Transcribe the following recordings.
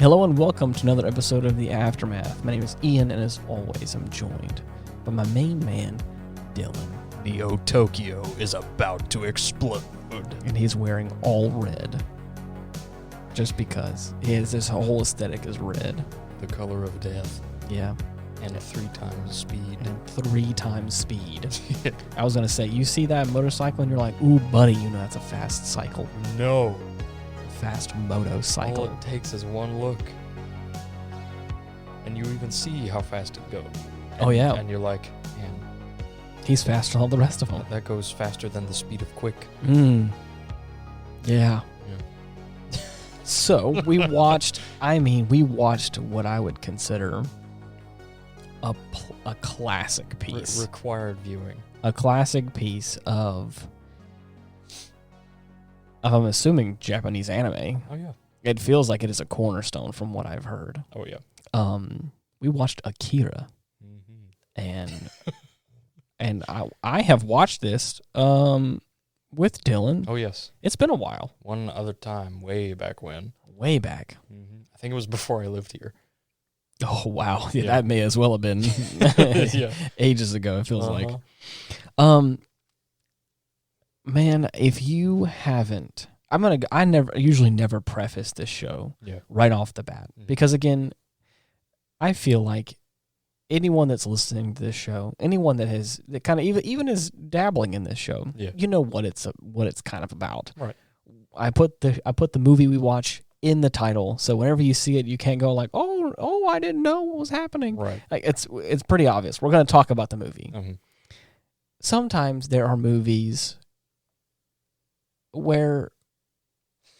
Hello and welcome to another episode of The Aftermath. My name is Ian, and as always, I'm joined by my main man, Dylan. Neo Tokyo is about to explode. And he's wearing all red. Just because. His whole aesthetic is red. The color of death. Yeah. And 3 times speed. And 3 times speed. I was going to say, you see that motorcycle and you're like, ooh, buddy, you know that's a fast cycle. No. Fast motorcycle. All it takes is one look. And you even see how fast it goes. Oh, yeah. And you're like, man. He's faster than all the rest of them. That goes faster than the speed of quick. Yeah. So, we watched what I would consider a classic piece. Required viewing. A classic piece of I'm assuming Japanese anime. Oh, yeah. It feels like it is a cornerstone from what I've heard. Oh, yeah. We watched Akira. Mm-hmm. And I have watched this with Dylan. Oh, yes. It's been a while. One other time, way back when. Way back. Mm-hmm. I think it was before I lived here. Oh, wow. Yeah. That may as well have been ages ago, it feels like. Man, if you haven't, I usually never preface this show right off the bat. Because again, I feel like anyone that's listening to this show, anyone that kind of even is dabbling in this show, you know what it's kind of about. Right. I put the movie we watch in the title, so whenever you see it, you can't go like, oh, I didn't know what was happening. Right. Like it's pretty obvious. We're going to talk about the movie. Mm-hmm. Sometimes there are movies where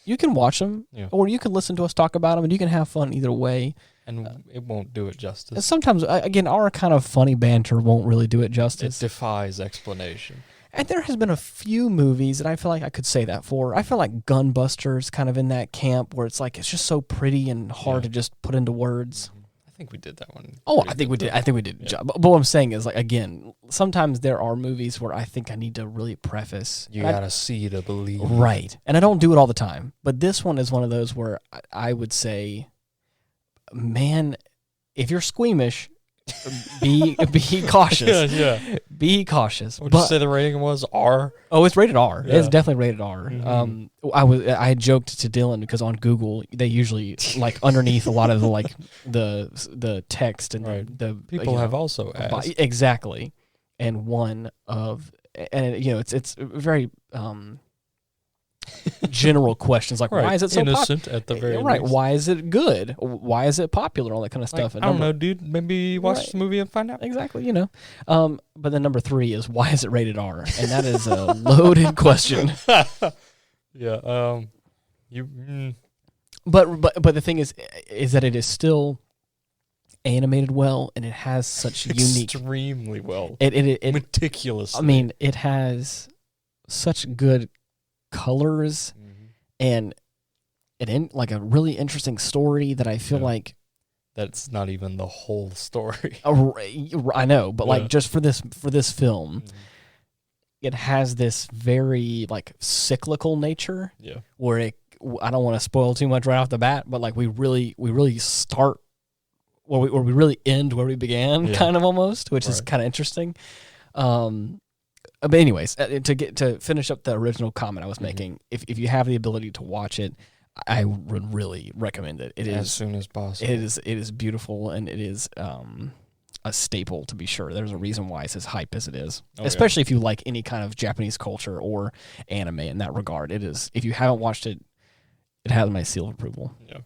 you can watch them, or you can listen to us talk about them, and you can have fun either way. And it won't do it justice. Sometimes, again, our kind of funny banter won't really do it justice. It defies explanation. And there has been a few movies that I feel like I could say that for. I feel like Gunbusters kind of in that camp where it's like it's just so pretty and hard to just put into words. I think we did that one. I think we did. Yeah. But what I'm saying is, like, again, sometimes there are movies where I think I need to really preface. You gotta see to believe. Right. And I don't do it all the time. But this one is one of those where I would say, man, if you're squeamish, be cautious. Yeah. Be cautious. What did you say the rating was? R? Oh, it's rated R. Yeah. It's definitely rated R. Mm-hmm. I had joked to Dylan because on Google they usually like underneath a lot of the text and the people have also asked exactly, and it's very general questions like why is it so innocent at the very right? least. Why is it good? Why is it popular? All that kind of stuff. I don't know, dude. Maybe watch the movie and find out. Exactly, But then number 3 is why is it rated R? And that is a loaded question. Yeah. But the thing is that it is still animated well, and it has such extremely well. It meticulous. I mean, it has such good colors and like a really interesting story that I feel like that's not even the whole story. I know, but like just for this film, it has this very like cyclical nature. Yeah, where I don't want to spoil too much right off the bat, but like we really start where we really end where we began, kind of almost, which is kind of interesting. But anyways, to finish up the original comment I was making, if you have the ability to watch it, I would really recommend it. It is as soon as possible. It is beautiful, and it is a staple, to be sure. There's a reason why it's as hype as it is, especially if you like any kind of Japanese culture or anime in that regard. It is. If you haven't watched it, it has my seal of approval. Yeah.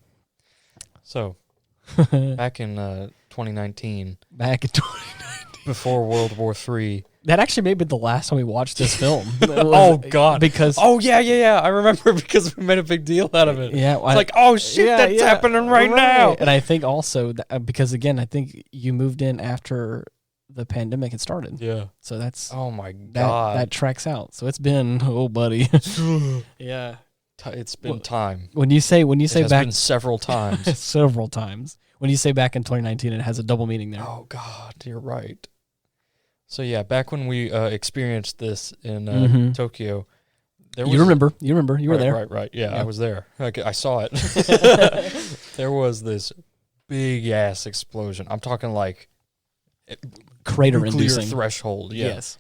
So, back in 2019. Before World War III. That actually may be the last time we watched this film. Oh, God. Because... Oh, yeah. I remember because we made a big deal out of it. Yeah. It's like, oh, shit, that's happening right now. And I think also, because, again, I think you moved in after the pandemic had started. Yeah. So that's... Oh, my God. That tracks out. So it's been... Oh, buddy. Yeah. It's been time. When you say it has back... been several times. Several times. When you say back in 2019, it has a double meaning there. Oh, God, you're right. So, yeah, back when we experienced this in Tokyo, You remember. You were there. Right. Yeah, I was there. I saw it. there was this big ass explosion. I'm talking like crater nuclear inducing threshold. Yeah. Yes.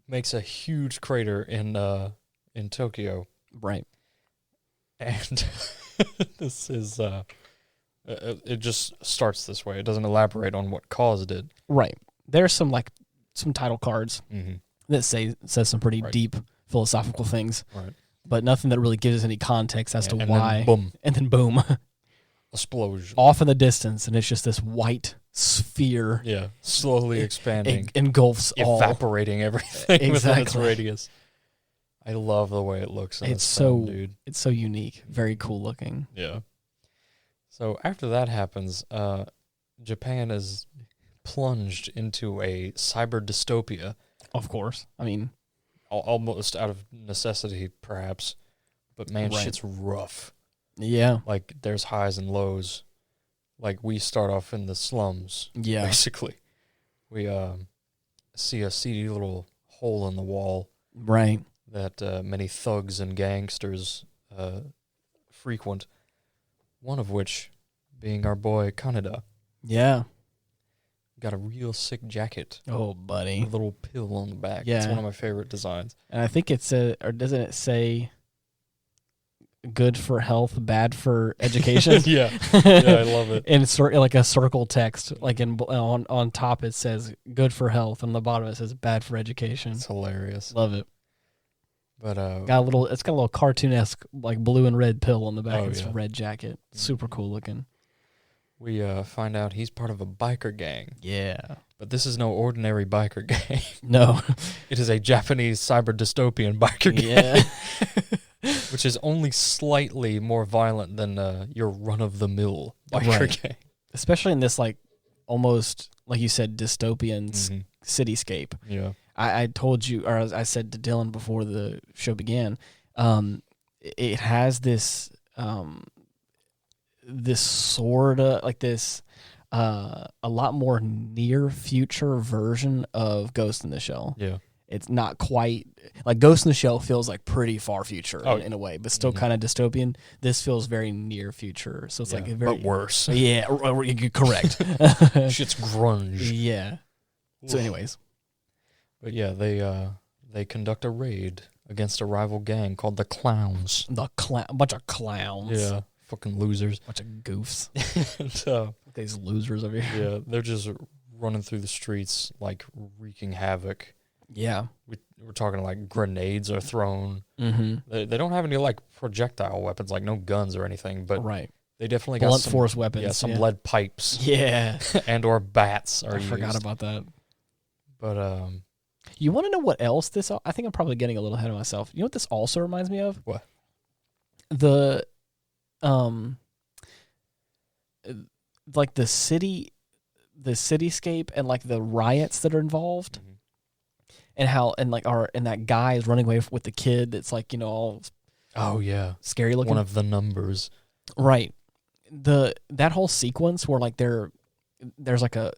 Makes a huge crater in Tokyo. Right. And this is it just starts this way. It doesn't elaborate on what caused it. Right. There's some title cards that says some pretty deep philosophical things. Right. But nothing that really gives us any context as to why. Then boom. And then boom. Explosion. Off in the distance, and it's just this white sphere. Yeah. Slowly expanding. Engulfs evaporating everything within its radius. I love the way it looks in this film, dude. It's so unique. Very cool looking. Yeah. So after that happens, Japan is plunged into a cyber dystopia. Of course. I mean, almost out of necessity, perhaps. But man, shit's rough. Yeah. Like, there's highs and lows. Like, we start off in the slums. Yeah. Basically. We see a seedy little hole in the wall. Right. That many thugs and gangsters frequent. One of which being our boy Kaneda. Yeah. Got a real sick jacket. Oh, buddy. A little pill on the back. Yeah. It's one of my favorite designs. And I think or doesn't it say good for health, bad for education? Yeah. Yeah, I love it. In like a circle text, like on top it says good for health, and on the bottom it says bad for education. It's hilarious. Love it. But it's got a little cartoonesque like blue and red pill on the back. It's a red jacket. Super cool looking. We find out he's part of a biker gang. Yeah. But this is no ordinary biker gang. No. It is a Japanese cyber dystopian biker gang. Yeah. Which is only slightly more violent than your run-of-the-mill biker gang. Especially in this, like, almost, like you said, dystopian cityscape. Yeah. I told you, or I said to Dylan before the show began, it has this sort of, like this, a lot more near-future version of Ghost in the Shell. Yeah. It's not quite like Ghost in the Shell feels like pretty far future in a way, but still kind of dystopian. This feels very near future, so it's like a very but worse. Yeah, correct. Shit's grunge. Yeah. So, anyways, but yeah, they conduct a raid against a rival gang called the Clowns. A bunch of clowns. Yeah, fucking losers. Bunch of goofs. And, these losers over here. Yeah, they're just running through the streets like wreaking havoc. Yeah. We're talking like grenades are thrown. Mm-hmm. They don't have any like projectile weapons, like no guns or anything, but they definitely got blunt some force weapons. Yeah, some lead pipes. Yeah. And or bats are I used. forgot about that. But you want to know what else this? I think I'm probably getting a little ahead of myself. You know what this also reminds me of? What? The like the cityscape and like the riots that are involved. Mm-hmm. And that guy is running away with the kid that's like, all scary looking. One of the numbers. Right. That whole sequence where like there's a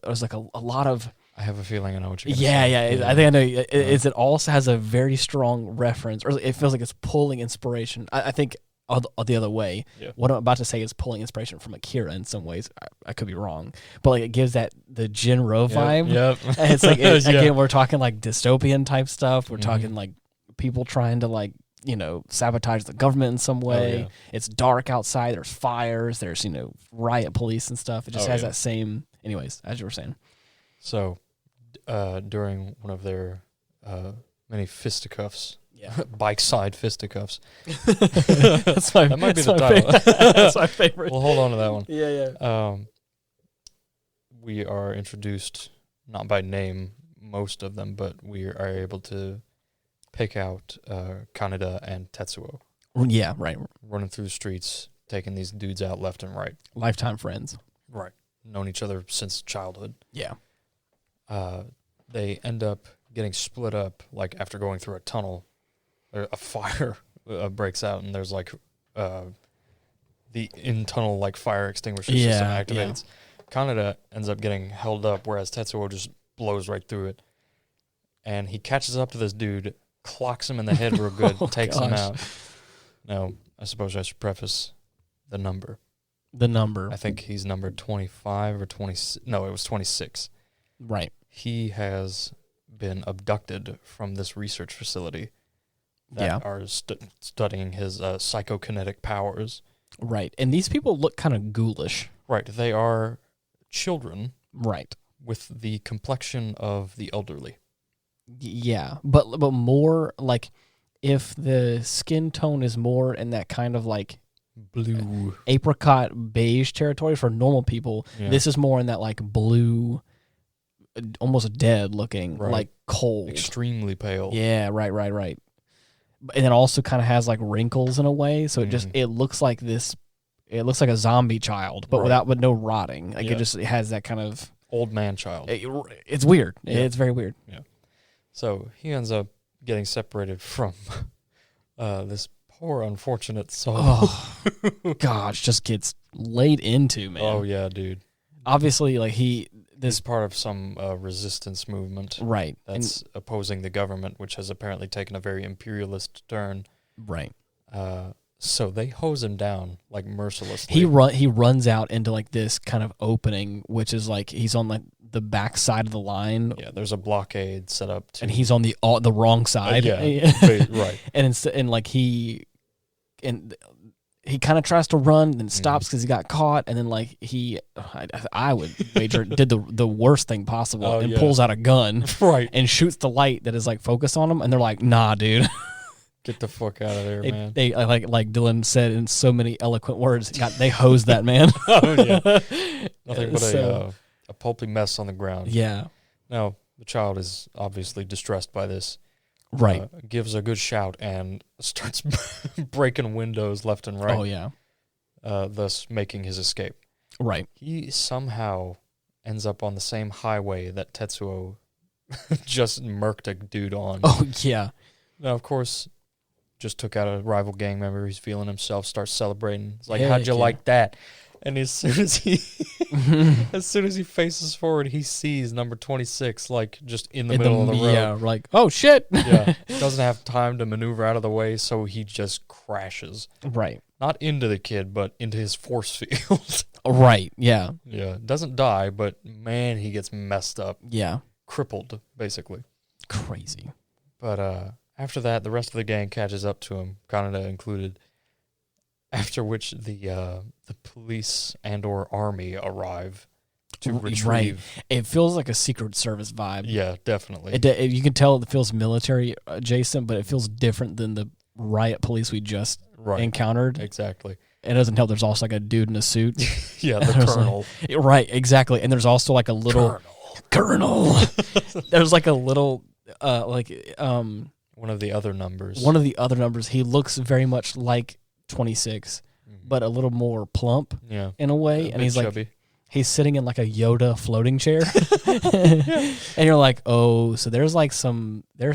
lot of, I have a feeling I know what you're going to say. Yeah. I think I know. It also has a very strong reference, or it feels like it's pulling inspiration. I think the other way. Yeah. What I'm about to say is pulling inspiration from Akira in some ways. I could be wrong, but like it gives that the Jinro vibe. Yep. And it's like again, we're talking like dystopian type stuff. We're talking like people trying to like sabotage the government in some way. Oh, yeah. It's dark outside. There's fires. There's riot police and stuff. It just has that same. Anyways, as you were saying. So, during one of their many fisticuffs. Yeah. Bike side fisticuffs. That might be the title. That's my favorite. We'll hold on to that one. Yeah. We are introduced, not by name, most of them, but we are able to pick out Kaneda and Tetsuo. Yeah, right. Running through the streets, taking these dudes out left and right. Lifetime friends. Right. Known each other since childhood. Yeah. They end up getting split up, like after going through a tunnel. A fire breaks out, and there's like the in-tunnel like fire extinguisher system activates. Yeah. Kaneda ends up getting held up, whereas Tetsuo just blows right through it. And he catches up to this dude, clocks him in the head real good, takes him out. Now, I suppose I should preface the number. The number. I think he's number 25 or 20. No, it was 26. Right. He has been abducted from this research facility that are studying his psychokinetic powers. Right. And these people look kind of ghoulish. Right. They are children. Right. With the complexion of the elderly. Yeah. But more like if the skin tone is more in that kind of like blue apricot beige territory for normal people, this is more in that like blue, almost dead looking, like cold. Extremely pale. Yeah, right. And it also kind of has like wrinkles in a way, so it looks like this. It looks like a zombie child, but with no rotting. Like it has that kind of old man child. It's weird. Yeah. It's very weird. Yeah. So he ends up getting separated from this poor unfortunate soul. Oh, gosh, just gets laid into, man. Oh yeah, dude. Obviously, like he's part of some resistance movement, right? That's opposing the government, which has apparently taken a very imperialist turn, right? So they hose him down like mercilessly. He runs out into like this kind of opening, which is like he's on like the back side of the line. Yeah, there's a blockade set up, and he's on the wrong side. Right. And he kind of tries to run, then stops because he got caught, and then like I would wager did the worst thing possible and pulls out a gun, right, and shoots the light that is like focused on him, and they're like, "Nah, dude." Get the fuck out of there, man. They like Dylan said in so many eloquent words, they hosed that man. Oh yeah, nothing but a pulpy mess on the ground. Yeah. Now the child is obviously distressed by this. Right. Gives a good shout and starts breaking windows left and right. Oh yeah. Thus making his escape. Right. He somehow ends up on the same highway that Tetsuo just murked a dude on. Oh yeah. Now of course, just took out a rival gang member. He's feeling himself, starts celebrating. It's like, how'd you like that? And as soon as he faces forward, he sees number 26 like just in the middle of the road. Yeah, like, oh shit. Yeah. Doesn't have time to maneuver out of the way, so he just crashes. Right. Not into the kid, but into his force field. Right, yeah. Yeah. Doesn't die, but man, he gets messed up. Yeah. Crippled, basically. Crazy. But after that, the rest of the gang catches up to him, Kaneda included. After which the police and or army arrive to retrieve. Right. It feels like a Secret Service vibe. Yeah, definitely. You can tell it feels military adjacent, but it feels different than the riot police we just encountered. Exactly. It doesn't help. There's also like a dude in a suit. Yeah, the colonel. Right, exactly. And there's also like a little colonel. There's like a little one of the other numbers. One of the other numbers. He looks very much like 26, but a little more plump in a way. And he's chubby. Like, he's sitting in like a Yoda floating chair. And you're like, oh, so there's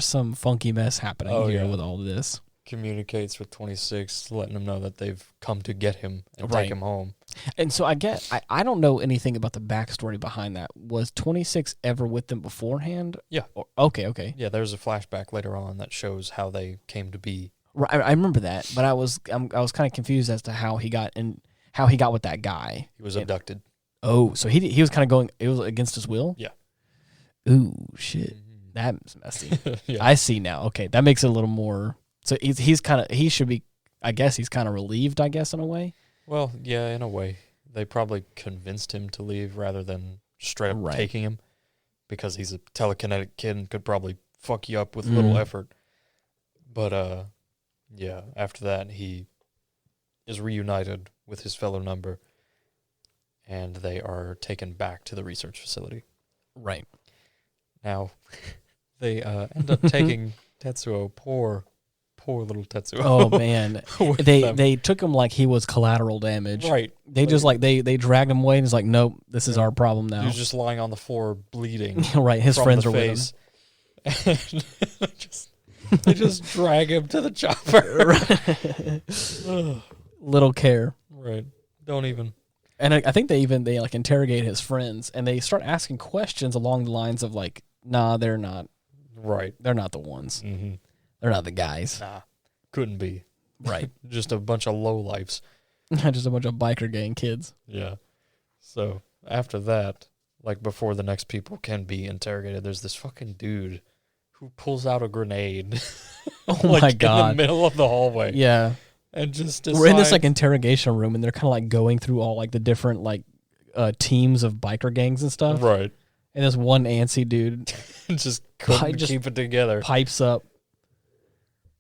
some funky mess happening here with all of this. Communicates with 26, letting them know that they've come to get him and take him home. And so I don't know anything about the backstory behind that. Was 26 ever with them beforehand? Yeah. Okay. Yeah, there's a flashback later on that shows how they came to be. Right, I remember that, but I was kind of confused as to how he got with that guy. He was abducted. Oh, so he was kind of going. It was against his will. Yeah. Ooh, shit, that's messy. Yeah. I see now. Okay, that makes it a little more. So he should be. I guess he's kind of relieved. I guess in a way. Well, yeah, in a way, they probably convinced him to leave rather than straight up taking him, because he's a telekinetic kid and could probably fuck you up with little effort. But yeah, after that he is reunited with his fellow number, and they are taken back to the research facility. Right. Now, they end up taking Tetsuo, poor little Tetsuo. Oh man, they took him like he was collateral damage. Right. They just they dragged him away and it's like, nope, this is our problem now. He was just lying on the floor bleeding. Right. His friends are with him. And they just drag him to the chopper. Little care. Right. Don't even. And I think they like interrogate his friends, and they start asking questions along the lines of like, nah, they're not. Right. They're not the ones. Mm-hmm. They're not the guys. Nah. Couldn't be. Right. Just a bunch of lowlifes. Just a bunch of biker gang kids. Yeah. So after that, like before the next people can be interrogated, there's this fucking dude who pulls out a grenade. Oh like, my God. in the middle of the hallway. Yeah. And just We're in this like interrogation room, and they're kind of like going through all like the different like teams of biker gangs and stuff. Right. And this one antsy dude just couldn't keep it together. Pipes up,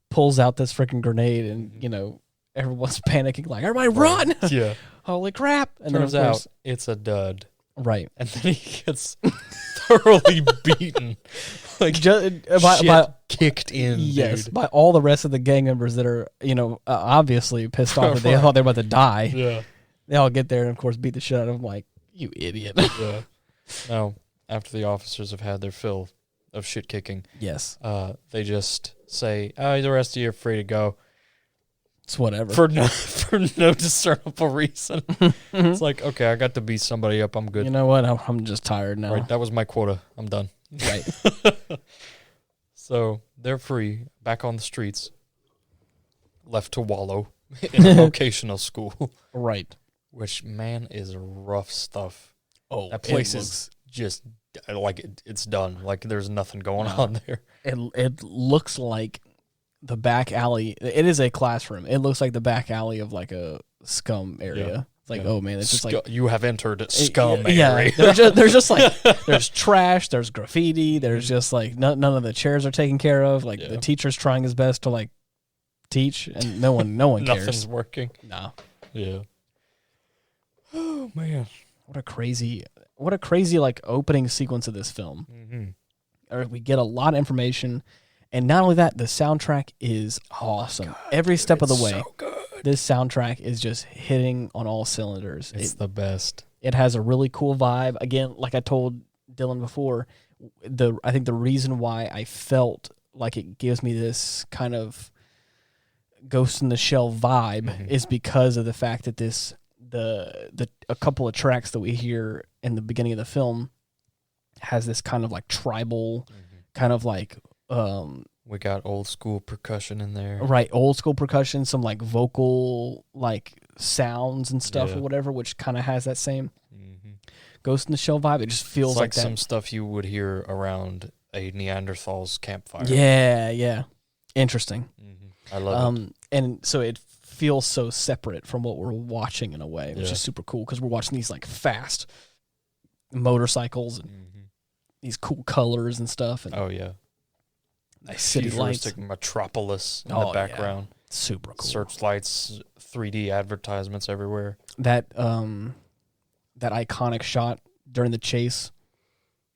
pulls out this freaking grenade, and, you know, everyone's panicking, like, everybody run! Yeah. Holy crap! And Turns then, of course, out it's a dud. Right. And then he gets thoroughly beaten. Like, kicked in, yes, dude. by all the rest of the gang members that are, you know, obviously pissed off that they thought they were about to die. Yeah. They all get there and, of course, beat the shit out of him, like, you idiot. Yeah. Now, after the officers have had their fill of shit kicking, yes, they just say, "Oh, the rest of you are free to go." It's whatever for no discernible reason. It's like, okay, I got to beat somebody up. I'm good. You know what? I'm just tired now. Right, that was my quota. I'm done. Right. So they're free, back on the streets, left to wallow in a vocational school. Right. Which, man, is rough stuff. Oh, that place is just like it's done. Like there's nothing going on there. It looks like the back alley. It is a classroom. It looks like the back alley of like a scum area. Yeah. It's like, oh man, it's just like you have entered scum area. Yeah, there's just like there's trash, there's graffiti, there's just like none of the chairs are taken care of. Like the teacher's trying his best to like teach, and no one cares. Nothing's working. No. Yeah. Oh man, what a crazy like opening sequence of this film. Or we get a lot of information, and not only that, the soundtrack is awesome. Every step of the way. So good. This soundtrack is just hitting on all cylinders. It's the best. It has a really cool vibe. Again, like I told Dylan before, I think the reason why I felt like it gives me this kind of Ghost in the Shell vibe is because of the fact that a couple of tracks that we hear in the beginning of the film has this kind of like tribal kind of like we got old school percussion in there. Right, old school percussion, some like vocal like sounds and stuff or whatever, which kind of has that same Ghost in the Shell vibe. It just feels it's like that. Some stuff you would hear around a Neanderthal's campfire. Yeah. Interesting. I love it. And so it feels so separate from what we're watching in a way, which is super cool because we're watching these like fast motorcycles and these cool colors and stuff. And nice city lights, metropolis in the background. Yeah. Super cool. Searchlights, 3D advertisements everywhere. That iconic shot during the chase,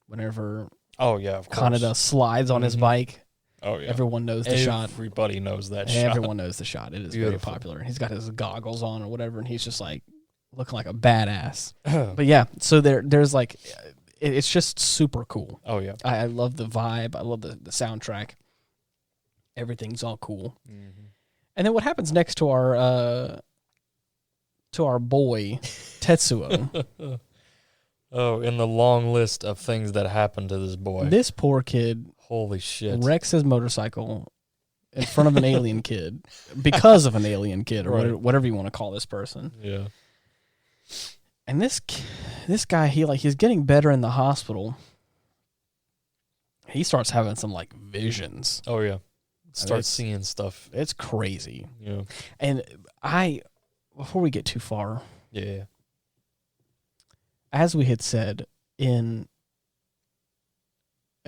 whenever of course, Kaneda slides on his bike. Oh yeah, everyone knows the shot. Everybody knows that shot. Everyone knows the shot. It is very popular. And he's got his goggles on or whatever, and he's just like looking like a badass. But yeah, so there's like, it's just super cool. Oh yeah, I love the vibe. I love the soundtrack. Everything's all cool. And then what happens next to our boy Tetsuo? Oh, in the long list of things that happened to this boy, this poor kid. Holy shit. Wrecks his motorcycle in front of an alien kid because of an alien kid or whatever you want to call this person. Yeah. And this guy, he's getting better in the hospital. He starts having some like visions. Oh yeah. Starts seeing stuff. It's crazy. Yeah. And before we get too far. Yeah. As we had said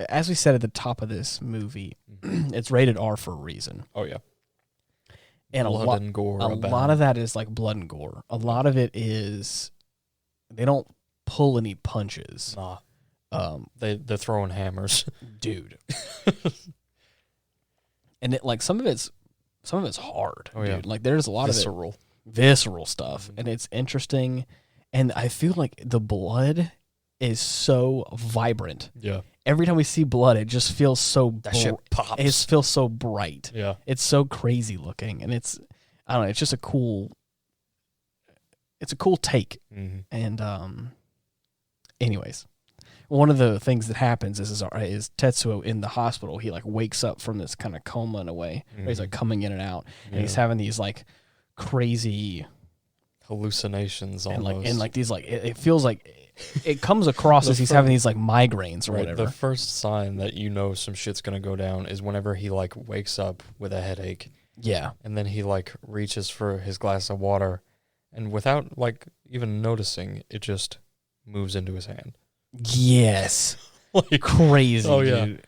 as we said at the top of this movie, it's rated R for a reason. Oh yeah, and blood and gore. A lot of that is like blood and gore. A lot of it is they don't pull any punches. Nah, they're throwing hammers, dude. And it like some of it's hard. Oh yeah, dude. Like there's a lot of visceral stuff, and it's interesting. And I feel like the blood is so vibrant. Yeah. Every time we see blood, it just feels so shit pops. It feels so bright. Yeah. It's so crazy looking, and it's it's just a cool take. And anyways, one of the things that happens is Tetsuo in the hospital. He like wakes up from this kind of coma in a way. Where he's like coming in and out, and he's having these like crazy hallucinations and almost. like these like it feels like it comes across as he's having these like migraines or whatever. The first sign that you know some shit's gonna go down is whenever he like wakes up with a headache. Yeah. And then he like reaches for his glass of water, and without like even noticing, it just moves into his hand. Yes. Like crazy. Oh yeah. Dude.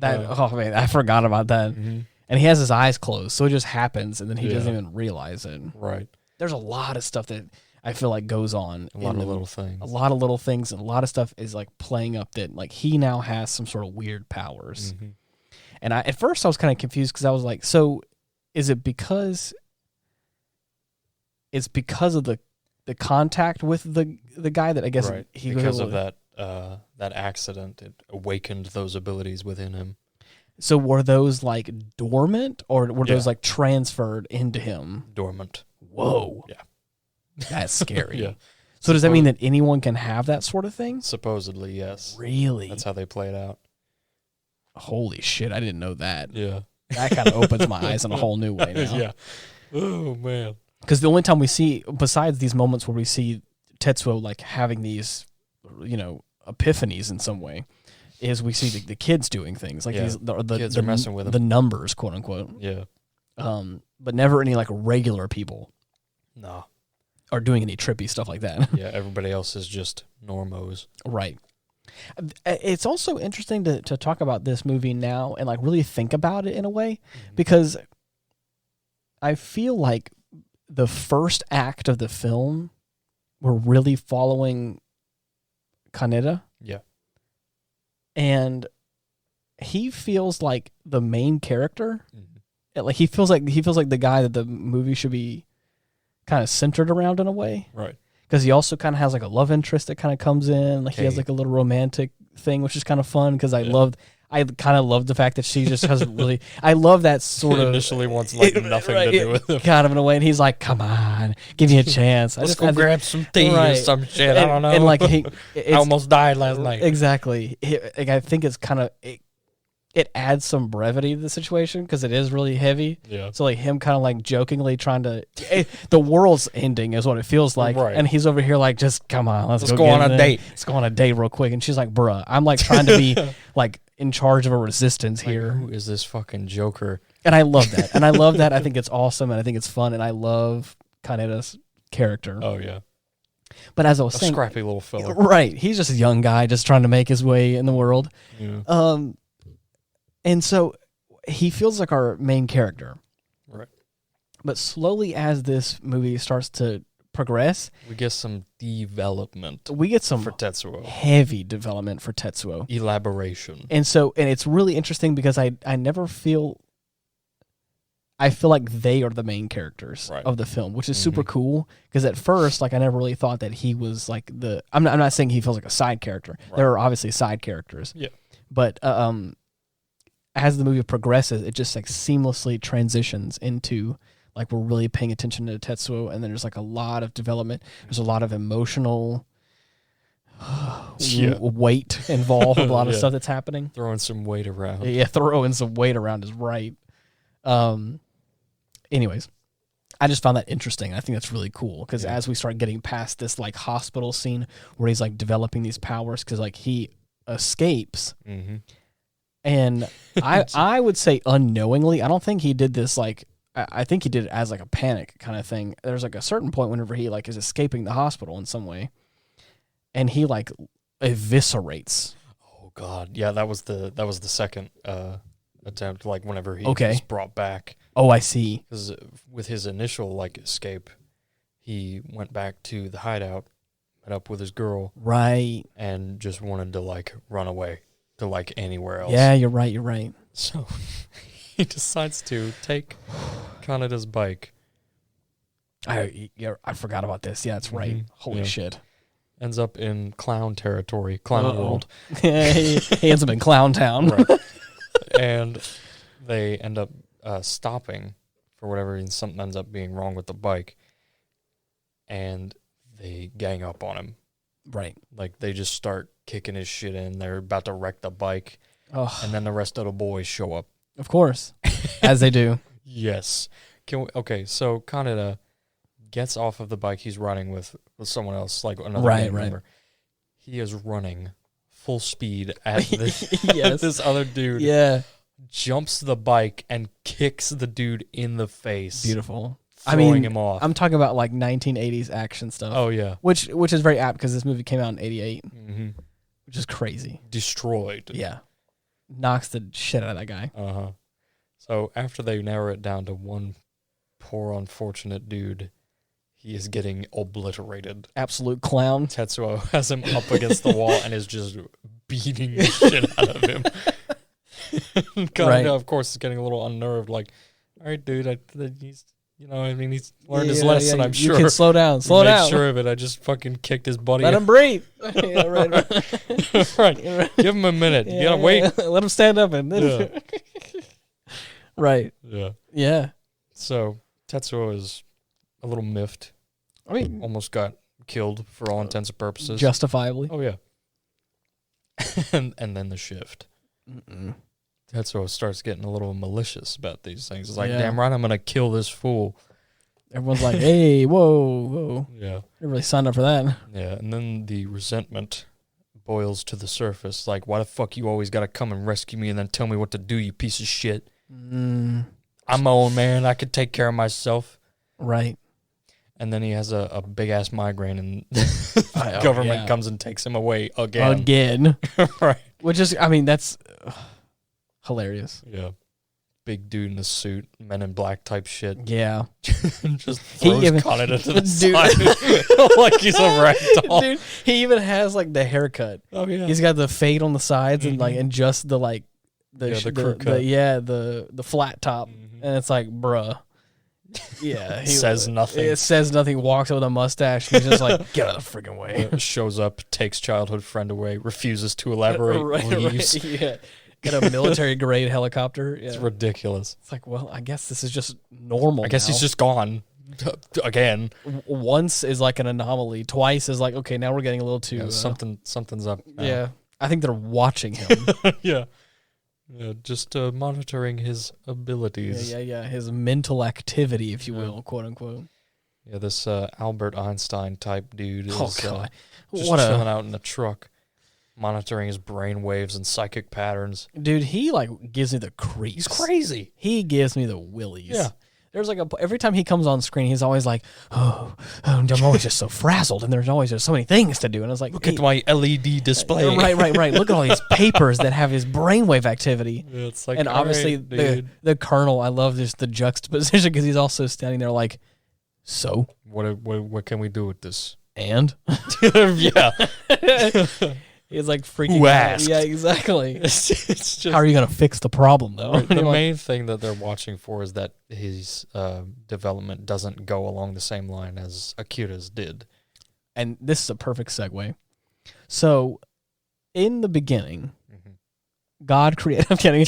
Oh man, I forgot about that. Mm-hmm. And he has his eyes closed, so it just happens, and then he doesn't Yeah. even realize it. Right. There's a lot of stuff that I feel like goes on. A lot of little things. A lot of little things, and a lot of stuff is like playing up that like he now has some sort of weird powers. Mm-hmm. And at first I was kind of confused because I was like, so is it because it's because of the contact with the guy that I guess Right. he because of that accident, it awakened those abilities within him. So were those like dormant or were Yeah. those like transferred into him? Dormant. Whoa. Yeah. That's scary. Yeah. So does that mean that anyone can have that sort of thing? Supposedly, yes. Really? That's how they play it out. Holy shit, I didn't know that. Yeah. That kind of opens my eyes in a whole new way now. Yeah. Oh, man. Because the only time we see, besides these moments where we see Tetsuo like having these, epiphanies in some way, is we see the kids doing things like these. The kids are messing with them. The numbers, quote unquote. Yeah. But never any like regular people. No. Are doing any trippy stuff like that. Yeah, everybody else is just normos. Right. It's also interesting to talk about this movie now and like really think about it in a way, because I feel like the first act of the film, we're really following Kaneda. Yeah. And he feels like the main character. Mm-hmm. Like he feels like the guy that the movie should be kind of centered around in a way. Right. Because he also kind of has like a love interest that kind of comes in. Like he has like a little romantic thing, which is kind of fun because I kind of love the fact that she just has really, I love that sort of. Initially wants like nothing to do with him. Kind of in a way. And he's like, come on, give me a chance. Let's go grab some tea or some shit. I don't know. And like I almost died last night. Exactly. I think it's kind of, it adds some brevity to the situation because it is really heavy. Yeah. So like him kind of like jokingly trying to, the world's ending is what it feels like. Right. And he's over here like, just come on, let's go on a date. Let's go on a date real quick. And she's like, bruh, I'm like trying to be like in charge of a resistance here. Who is this fucking Joker? And I love that. And I love that. I think it's awesome. And I think it's fun. And I love Kaneda's character. Oh, yeah. But as I was saying, scrappy little fella. Right. He's just a young guy just trying to make his way in the world. Yeah. And so he feels like our main character. Right. But slowly as this movie starts to progress, we get some development. We get some for Tetsuo. Heavy development for Tetsuo. Elaboration. And it's really interesting because I never feel, I feel like they are the main characters of the film, which is super cool. Because at first, like I never really thought that he was like I'm not saying he feels like a side character. Right. There are obviously side characters. Yeah. But as the movie progresses, it just like seamlessly transitions into like we're really paying attention to Tetsuo, and then there's like a lot of development. There's a lot of emotional weight involved with a lot of stuff that's happening. Throwing some weight around. Yeah, throwing some weight around is right. Anyways, I just found that interesting. I think that's really cool because as we start getting past this like hospital scene where he's like developing these powers, because like he escapes. Mm-hmm. And I would say unknowingly, I don't think he did this like, I think he did it as like a panic kind of thing. There's like a certain point whenever he like is escaping the hospital in some way, and he like eviscerates. Oh God, yeah, that was the second attempt. Like whenever he was brought back. Oh, I see. Because with his initial like escape, he went back to the hideout, met up with his girl, right, and just wanted to like run away to like anywhere else. Yeah, you're right. So he decides to take Kaneda's bike. I forgot about this. Yeah, that's right. Holy shit. Ends up in clown territory, clown world. he ends up in Clown Town. Right. And they end up stopping for whatever reason. Something ends up being wrong with the bike. And they gang up on him. Right. Like they just start kicking his shit in. They're about to wreck the bike. Oh. And then the rest of the boys show up. Of course. As they do. Yes. So Kaneda gets off of the bike he's riding with someone else, like another gang member. He is running full speed at this other dude. Yeah. Jumps the bike and kicks the dude in the face. Beautiful. Throwing him off. I'm talking about like 1980s action stuff. Oh, yeah. Which is very apt because this movie came out in 88, which is crazy. Destroyed. Yeah. Knocks the shit out of that guy. Uh-huh. So after they narrow it down to one poor unfortunate dude, he is getting obliterated. Absolute clown. Tetsuo has him up against the wall and is just beating the shit out of him. Of course, is getting a little unnerved. Like, all right, dude, he's he's learned his lesson. I'm sure. You can slow down. Slow down. Make sure of it. I just fucking kicked his buddy. Let him breathe. Right. Give him a minute. You gotta wait. Let him stand up and then. Right. Yeah. Yeah. So Tetsuo is a little miffed. I mean, almost got killed for all intents and purposes. Justifiably. Oh yeah. and then the shift. Tetsuo starts getting a little malicious about these things. It's like, damn right, I'm gonna kill this fool. Everyone's like, hey, whoa. Yeah. Never really signed up for that. Yeah, and then the resentment boils to the surface. Like, why the fuck you always gotta come and rescue me and then tell me what to do, you piece of shit? I'm my own man. I could take care of myself. Right. And then he has a big-ass migraine, and the government comes and takes him away again. Right. Which is, I mean, that's hilarious. Yeah. Big dude in a suit, Men in Black type shit. Yeah. Just throws Kaneda to the side like he's a ragdoll. Dude, he even has, like, the haircut. Oh, yeah. He's got the fade on the sides and just the, like, the crew cut. The flat top. And it's like, bruh. Yeah. He says nothing. It says nothing, walks with a mustache. He's just like, get out of the freaking way. Shows up, takes childhood friend away, refuses to elaborate, leaves. Right. Yeah. Got a military grade helicopter. Yeah. It's ridiculous. It's like, well, I guess this is just normal. I guess he's just gone again. Once is like an anomaly. Twice is like, okay, now we're getting a little too... something's up now. Yeah. I think they're watching him. Yeah. Yeah, just monitoring his abilities. Yeah. His mental activity, if you will, quote unquote. Yeah, this Albert Einstein type dude is just chilling out in the truck, monitoring his brain waves and psychic patterns. Dude, he like gives me the creeps. He's crazy. He gives me the willies. Yeah. There's like every time he comes on screen, he's always like, oh, I'm always just so frazzled, and there's always just so many things to do. And I was like, look at my LED display. Right. Look at all these papers that have his brainwave activity. Yeah, it's like, and obviously the Colonel, I love just the juxtaposition because he's also standing there like, so what can we do with this? And yeah. He's like freaking Who out. asked? Yeah, exactly. It's just, how are you going to fix the problem, though? Right, the main thing that they're watching for is that his development doesn't go along the same line as Akira's did. And this is a perfect segue. So, in the beginning, God created... I'm kidding.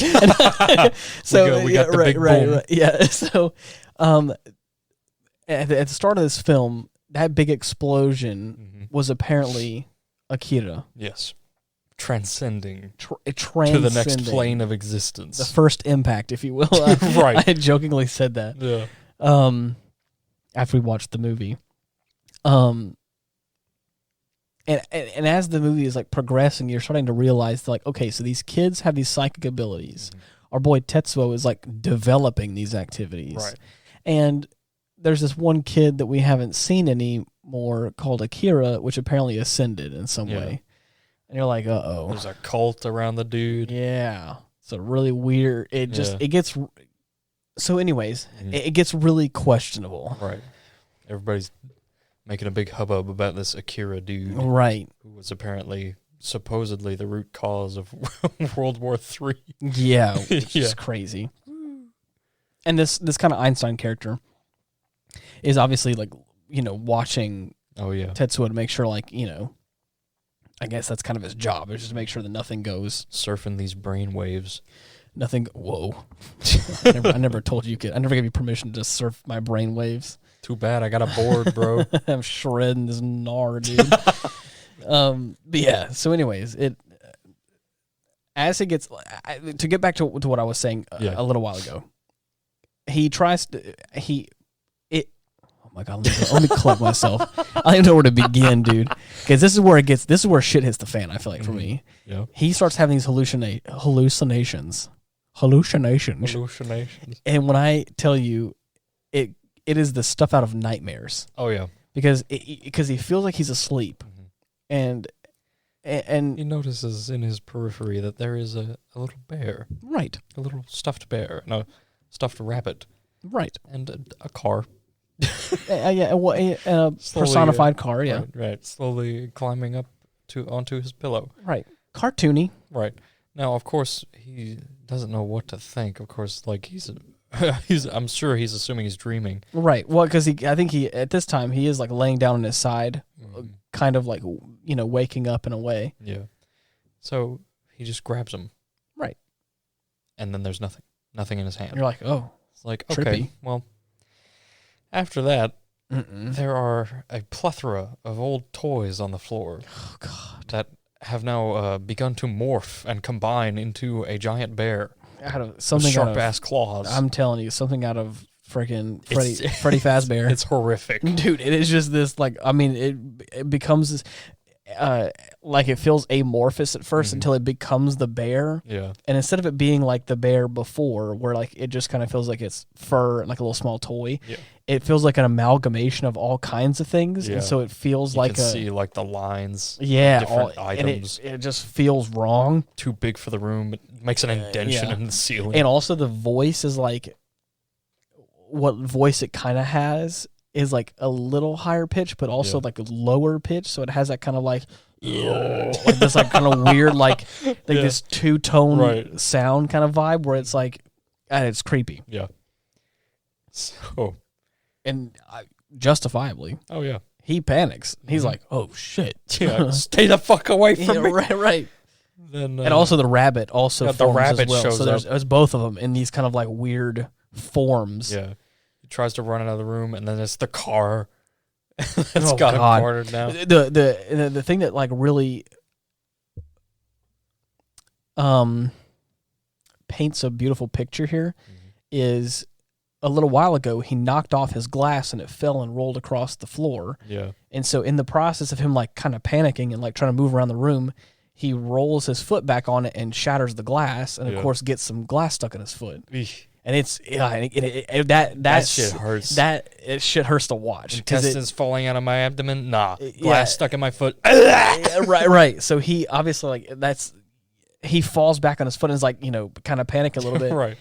So we got the big boom. Right. Yeah. So, at the start of this film, that big explosion was apparently... Akira. Yes. Transcending. Transcending. To the next plane of existence. The first impact, if you will. Right. I jokingly said that. Yeah. After we watched the movie. And as the movie is like progressing, you're starting to realize like, okay, so these kids have these psychic abilities. Our boy Tetsuo is like developing these activities. Right. And there's this one kid that we haven't seen anymore called Akira, which apparently ascended in some way. And you're like, uh-oh. There's a cult around the dude. Yeah. It's a really weird... It gets... So anyways, it gets really questionable. Right. Everybody's making a big hubbub about this Akira dude. Right. Who was apparently, supposedly, the root cause of World War III. Yeah. Which is crazy. And this kind of Einstein character is obviously like, watching Tetsuo to make sure, like, I guess that's kind of his job, is just to make sure that nothing goes... Surfing these brain waves. Nothing... Whoa. I never told you... I never gave you permission to surf my brain waves. Too bad, I got a board, bro. I'm shredding this gnar, dude. But yeah, so anyways, as it gets... To get back to what I was saying a little while ago, he tries to... my God, let me collect myself. I don't even know where to begin, dude. Because this is where shit hits the fan, I feel like, for me. Yeah. He starts having these hallucinations. And when I tell you, it is the stuff out of nightmares. Oh, yeah. Because he feels like he's asleep. And he notices in his periphery that there is a little bear. Right. A little stuffed bear. And a stuffed rabbit. Right. And a car. A personified car, yeah. Right. Slowly climbing up onto his pillow. Right. Cartoony. Right. Now, of course, he doesn't know what to think. Of course, like I'm sure he's assuming he's dreaming. Right. Well, because I think at this time, he is like laying down on his side, kind of like, waking up in a way. Yeah. So he just grabs him. Right. And then there's nothing in his hand. And you're like, oh. It's like, trippy. Okay, well, after that, there are a plethora of old toys on the floor. Oh, God. That have now begun to morph and combine into a giant bear. Out of something sharp-ass claws. I'm telling you, something out of freaking Freddy Fazbear. It's horrific. Dude, it is just this, like, I mean, it becomes this, like it feels amorphous at first until it becomes the bear. Yeah. And instead of it being like the bear before, where like it just kind of feels like it's fur and like a little small toy, it feels like an amalgamation of all kinds of things. Yeah. And so it feels you can see like the lines. Yeah. Different items. And it just feels wrong. Too big for the room. It makes an indentation in the ceiling. And also the voice is like, what voice it kind of has is like a little higher pitch, but also like a lower pitch. So it has that kind of like this like kind of weird, like this two-tone sound kind of vibe where it's like, and it's creepy. Yeah. So. And justifiably. Oh, yeah. He panics. He's like, oh, shit. Yeah, stay the fuck away from me. Right. Then, and also the rabbit also forms the rabbit as well. shows so there's both of them in these kind of like weird forms. Yeah. He tries to run out of the room, and then it's the car that's got him cornered now. The thing that like really paints a beautiful picture here is a little while ago he knocked off his glass and it fell and rolled across the floor. Yeah. And so in the process of him like kind of panicking and like trying to move around the room, he rolls his foot back on it and shatters the glass, and of course gets some glass stuck in his foot. Eesh. And it's that shit hurts. Shit hurts to watch. Intestines falling out of my abdomen. Nah, glass stuck in my foot. right. So he obviously he falls back on his foot and is like kind of panic a little bit. Right.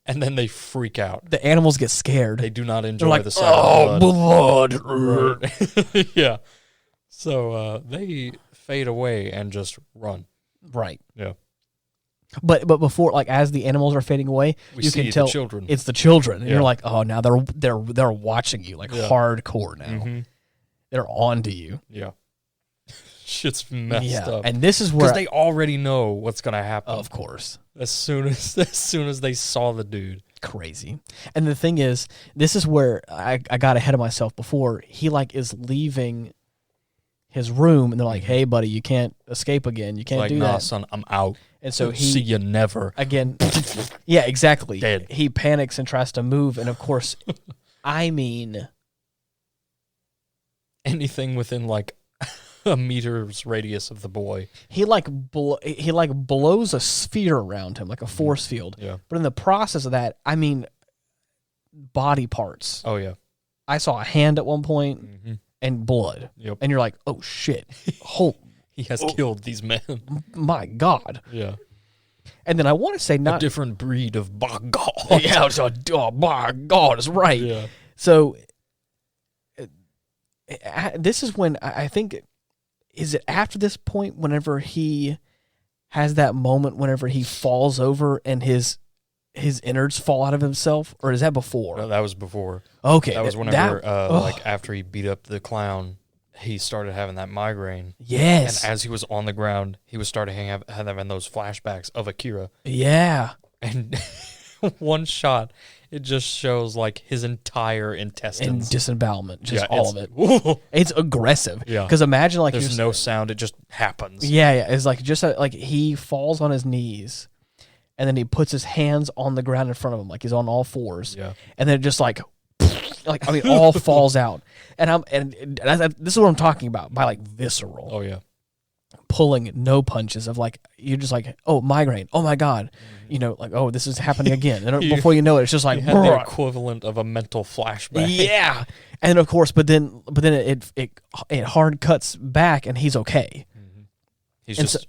And then they freak out. The animals get scared. They do not enjoy the sound of blood. Right. Yeah. So they fade away and just run. Right. Yeah. But before, like, as the animals are fading away, you can tell it's the children, and you're like, oh, now they're watching you like hardcore now. Mm-hmm. They're on to you. Yeah. Shit's messed up. And this is where because they already know what's gonna happen. Of course. As soon as they saw the dude. Crazy. And the thing is, this is where I got ahead of myself before. He like is leaving his room, and they're like, hey, buddy, you can't escape again. You can't do that. Nah, son, I'm out. And so he see you never again. Yeah, exactly. Dead. He panics and tries to move, and of course, I mean, anything within like a meter's radius of the boy. He blows a sphere around him like a force field. Yeah. But in the process of that, I mean, body parts. Oh yeah. I saw a hand at one point and blood. Yep. And you're like, oh shit. He has killed these men. My God. Yeah. And then I want to say not... a different breed of by God. Yeah, by God is right. Yeah. So this is when I think... Is it after this point whenever he has that moment whenever he falls over and his innards fall out of himself? Or is that before? No, that was before. Okay. That was whenever, like, after he beat up the clown... he started having that migraine. Yes. And as he was on the ground, he was starting having those flashbacks of Akira. Yeah. And one shot, it just shows like his entire intestines. And disembowelment, just all of it. It's aggressive. Yeah. Because imagine like... There's no sound, it just happens. Yeah. It's like just like he falls on his knees and then he puts his hands on the ground in front of him like he's on all fours. Yeah. And then just like... like I mean, all falls out, and this is what I'm talking about by like visceral. Oh yeah, pulling no punches of like you're just like, oh, migraine, oh my god, like, oh, this is happening again, and before you know it, it's just like you had the equivalent of a mental flashback. Yeah, and of course, but then it hard cuts back, and he's okay. He's just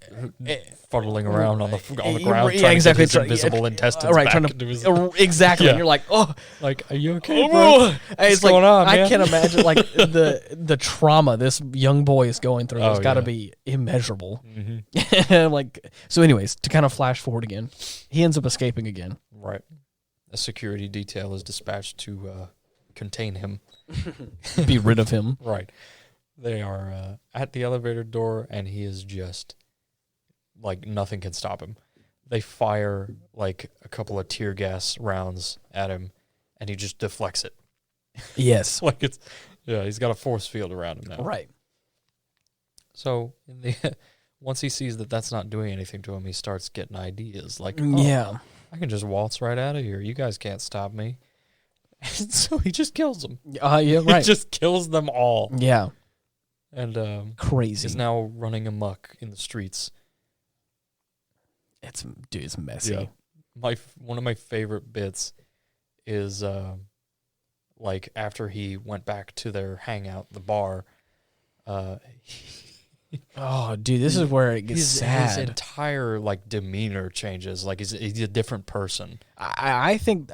fuddling around on the ground, trying to get his invisible intestines back into his... Exactly. And you're like, oh, like, are you okay, bro? What's going on, man? I can't imagine like the trauma this young boy is going through has got to be immeasurable. Like, so, anyways, to kind of flash forward again, he ends up escaping again. Right. A security detail is dispatched to contain him, be rid of him. Right. They are at the elevator door, and he is just, like, nothing can stop him. They fire, like, a couple of tear gas rounds at him, and he just deflects it. Yes. Like, he's got a force field around him now. Right. So, once he sees that that's not doing anything to him, he starts getting ideas. Like, I can just waltz right out of here. You guys can't stop me. And so he just kills them. Yeah, right. He just kills them all. Yeah. And crazy. is now running amok in the streets. It's messy. Yeah. One of my favorite bits is like after he went back to their hangout, the bar. Oh, dude, this is where it gets sad. His entire like demeanor changes. Like he's a different person. I think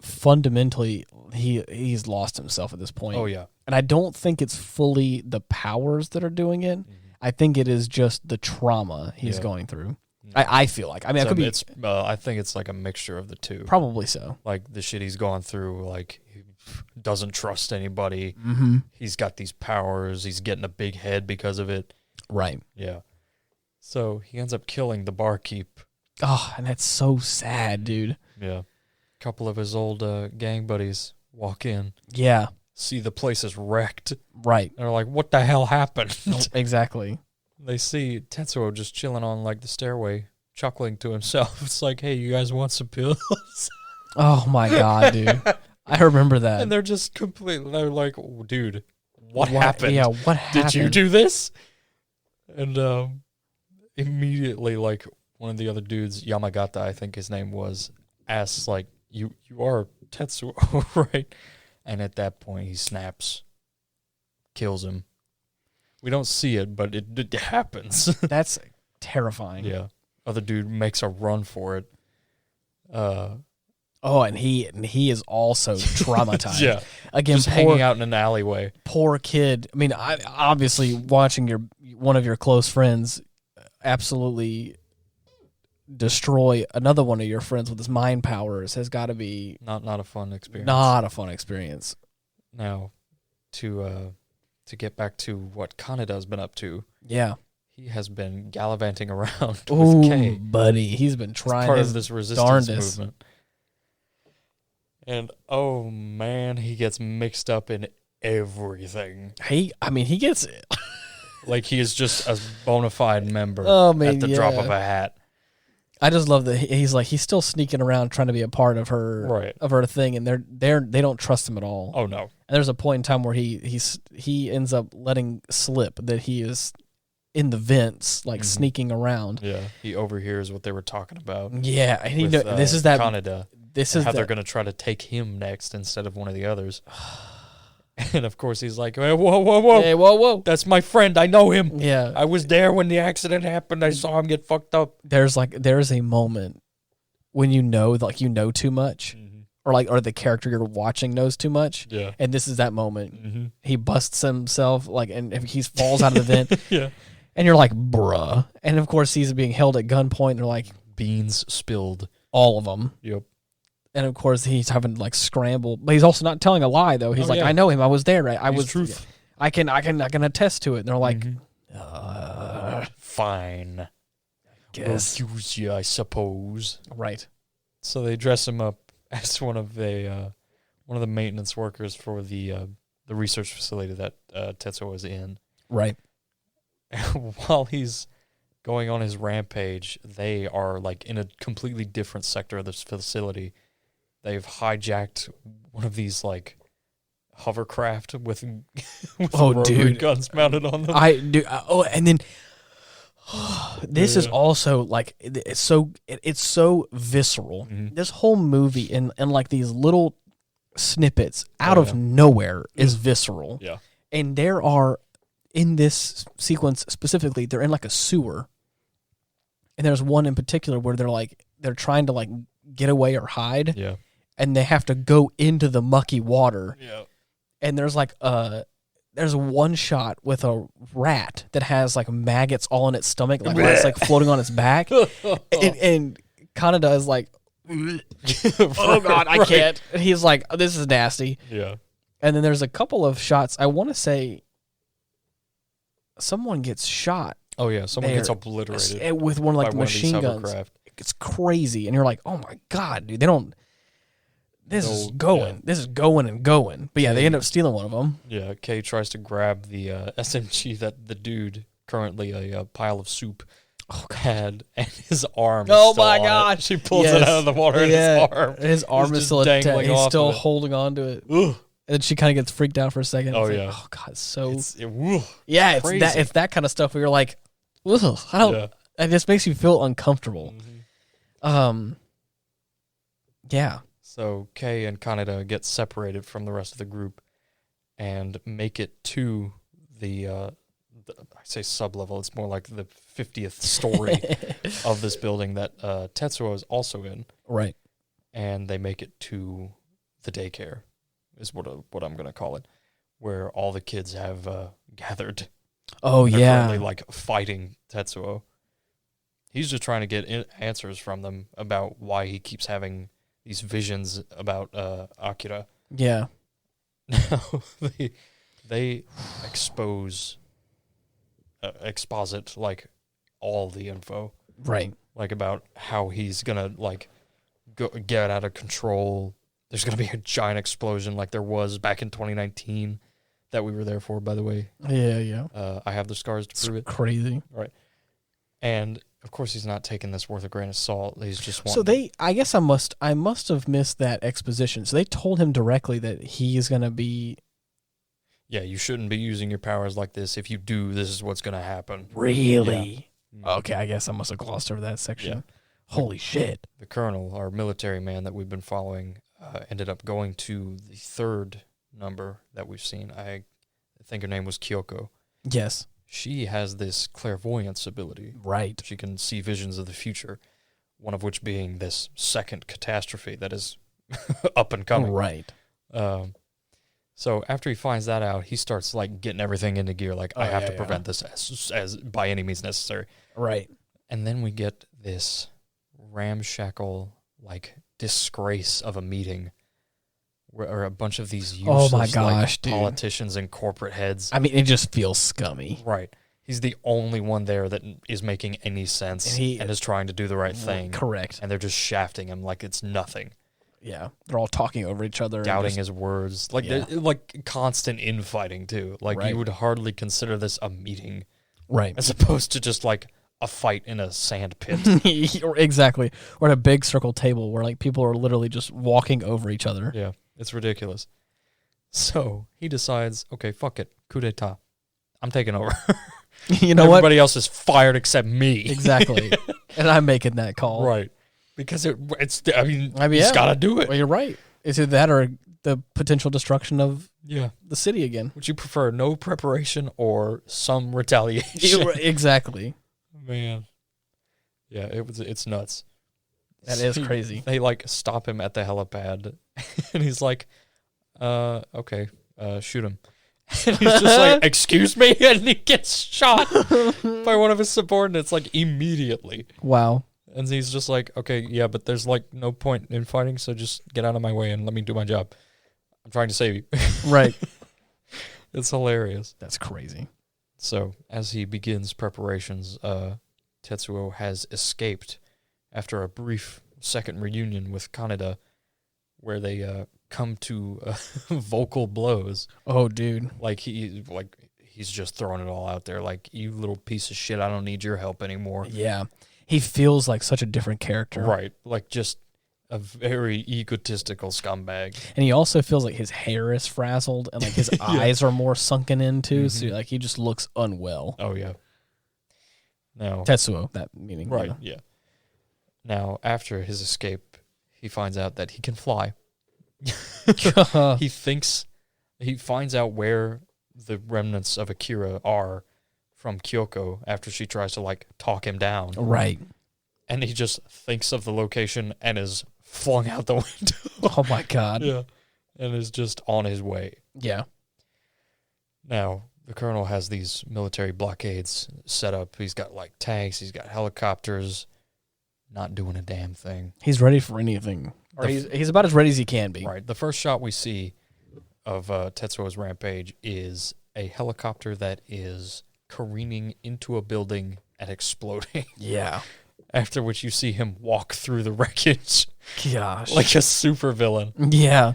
fundamentally he's lost himself at this point. Oh yeah. And I don't think it's fully the powers that are doing it. I think it is just the trauma he's going through. I feel like. I mean, so I think it's like a mixture of the two. Probably so. Like the shit he's gone through, like he doesn't trust anybody. He's got these powers. He's getting a big head because of it. Right. Yeah. So he ends up killing the barkeep. Oh, and that's so sad, dude. Yeah. A couple of his old gang buddies walk in. Yeah. See the place is wrecked. Right. They're like, what the hell happened? Exactly. They see Tetsuo just chilling on like the stairway, chuckling to himself. It's like, hey, you guys want some pills? Oh my god, dude. I remember that. And they're just they're like, oh, dude, what happened? Yeah, what happened? Did you do this? And immediately, like, one of the other dudes, Yamagata, I think his name was, asks, like, you are Tetsuo, right? And at that point, he snaps, kills him. We don't see it, but it happens. That's terrifying. Yeah. Other dude makes a run for it. And he is also traumatized. Yeah. Again, just hanging out in an alleyway. Poor kid. I mean, obviously watching one of your close friends absolutely destroy another one of your friends with his mind powers has got to be not a fun experience. Not a fun experience. Now, to get back to what Kanada's been up to. Yeah. He has been gallivanting around with Kay. Buddy. He's been trying part of this resistance darndest. Movement. And, oh, man, he gets mixed up in everything. He gets... like, he is just a bona fide member at the drop of a hat. I just love that he's still sneaking around trying to be a part of her thing, and they don't trust him at all. Oh, no. And there's a point in time where he ends up letting slip that he is in the vents, like sneaking around. Yeah, he overhears what they were talking about. Yeah, and this is that Kaneda. This is how they're going to try to take him next instead of one of the others. And of course he's like, hey, whoa. Hey, whoa. That's my friend. I know him. Yeah. I was there when the accident happened. I saw him get fucked up. There's a moment when you know too much. Or the character you're watching knows too much. Yeah. And this is that moment. He busts himself, and he falls out of the vent. Yeah. And you're like, bruh. And of course he's being held at gunpoint, and they're like, beans spilled. All of them. Yep. And of course he's having to scramble, but he's also not telling a lie though. He's I know him. I was there. I was truth. I can attest to it. And they're like, fine. Guess. We'll accuse you, I suppose. Right. So they dress him up as one of the maintenance workers for the research facility that Tetsuo is in. Right. While he's going on his rampage, they are in a completely different sector of this facility. They've hijacked one of these hovercraft with rotary guns mounted on them. And then this is also like it's so visceral. Mm-hmm. This whole movie and like these little snippets out of nowhere is visceral. Yeah. And there are, in this sequence specifically, they're in like a sewer. And there's one in particular where they're trying to like get away or hide. Yeah. And they have to go into the mucky water. Yeah. And there's like there's one shot with a rat that has like maggots all in its stomach, like it's like floating on its back. and Kaneda is like, oh God, I can't. And he's like, oh, this is nasty. Yeah. And then there's a couple of shots. I want to say someone gets shot. Oh yeah, someone gets obliterated with one of like the machine guns. It's crazy, and you're like, oh my God, dude, they don't. This is going and going. But yeah, they end up stealing one of them. Yeah, Kay tries to grab the SMG that the dude, currently a pile of soup, had, and his arm is oh still my on God. It. She pulls it out of the water, and his arm is still dangling he's off still of it. holding on to it. Ugh. And she kind of gets freaked out for a second. Oh, it's yeah. Like, oh, God, so... It's crazy. It's that kind of stuff where you're like, ugh, I don't... It just makes you feel uncomfortable. Mm-hmm. Yeah. So Kay and Kaneda get separated from the rest of the group and make it to the I say sub-level, it's more like the 50th story of this building that Tetsuo is also in. Right. And they make it to the daycare, is what I'm going to call it, where all the kids have gathered. Oh, They're yeah. currently like fighting Tetsuo. He's just trying to get answers from them about why he keeps having these visions about Akira. Yeah. Now they exposit like all the info, right? Like about how he's gonna like get out of control. There's gonna be a giant explosion like there was back in 2019 that we were there for, by the way. Yeah. I have the scars to prove it. Crazy, right? And of course, he's not taking this worth a grain of salt. He's just so I guess I must have missed that exposition. So they told him directly that he is going to be. Yeah, you shouldn't be using your powers like this. If you do, this is what's going to happen. Really? Yeah. Okay, I guess I must have glossed over that section. Yeah. Holy shit! The colonel, our military man that we've been following, ended up going to the third number that we've seen. I think her name was Kyoko. Yes. She has this clairvoyance ability. Right. She can see visions of the future, one of which being this second catastrophe that is up and coming. Right. So after he finds that out, he starts like getting everything into gear. Like, I have to prevent this as by any means necessary. Right. And then we get this ramshackle, like, disgrace of a meeting where a bunch of these useless politicians and corporate heads. I mean, it just feels scummy. Right. He's the only one there that is making any sense and is trying to do the right thing. Correct. And they're just shafting him like it's nothing. Yeah. They're all talking over each other. Doubting his words. Like, like constant infighting, too. Like, you would hardly consider this a meeting. Right. As opposed to just, like, a fight in a sand pit. Exactly. Or at a big circle table where, like, people are literally just walking over each other. Yeah. It's ridiculous. So he decides, okay, fuck it. Coup d'etat. I'm taking over. You know Everybody else is fired except me. Exactly. And I'm making that call. Right. Because it's he's got to do it. Well, you're right. It's either that or the potential destruction of the city again. Would you prefer no preparation or some retaliation? Exactly. Man. Yeah, it's nuts. That is crazy. They like stop him at the helipad and he's like, okay, shoot him. And he's just like, excuse me? And he gets shot by one of his subordinates like immediately. Wow. And he's just like, okay, yeah, but there's like no point in fighting, so just get out of my way and let me do my job. I'm trying to save you. Right. It's hilarious. That's crazy. So as he begins preparations, Tetsuo has escaped after a brief second reunion with Kaneda, where they come to vocal blows. Oh, dude! Like he's just throwing it all out there. Like, you little piece of shit, I don't need your help anymore. Yeah, he feels like such a different character. Right. Like, just a very egotistical scumbag. And he also feels like his hair is frazzled and like his eyes are more sunken into, so like he just looks unwell. Oh yeah. Now Tetsuo, that meaning. Right, yeah. Now after his escape, he finds out that he can fly. He finds out where the remnants of Akira are from Kyoko after she tries to like talk him down. Right. And he just thinks of the location and is flung out the window. Oh my god. Yeah. And is just on his way. Yeah. Now, the colonel has these military blockades set up. He's got like tanks, he's got helicopters, not doing a damn thing. He's ready for anything. Or he's about as ready as he can be. Right. The first shot we see of Tetsuo's rampage is a helicopter that is careening into a building and exploding. Yeah. After which you see him walk through the wreckage. Gosh. Like a super villain. Yeah.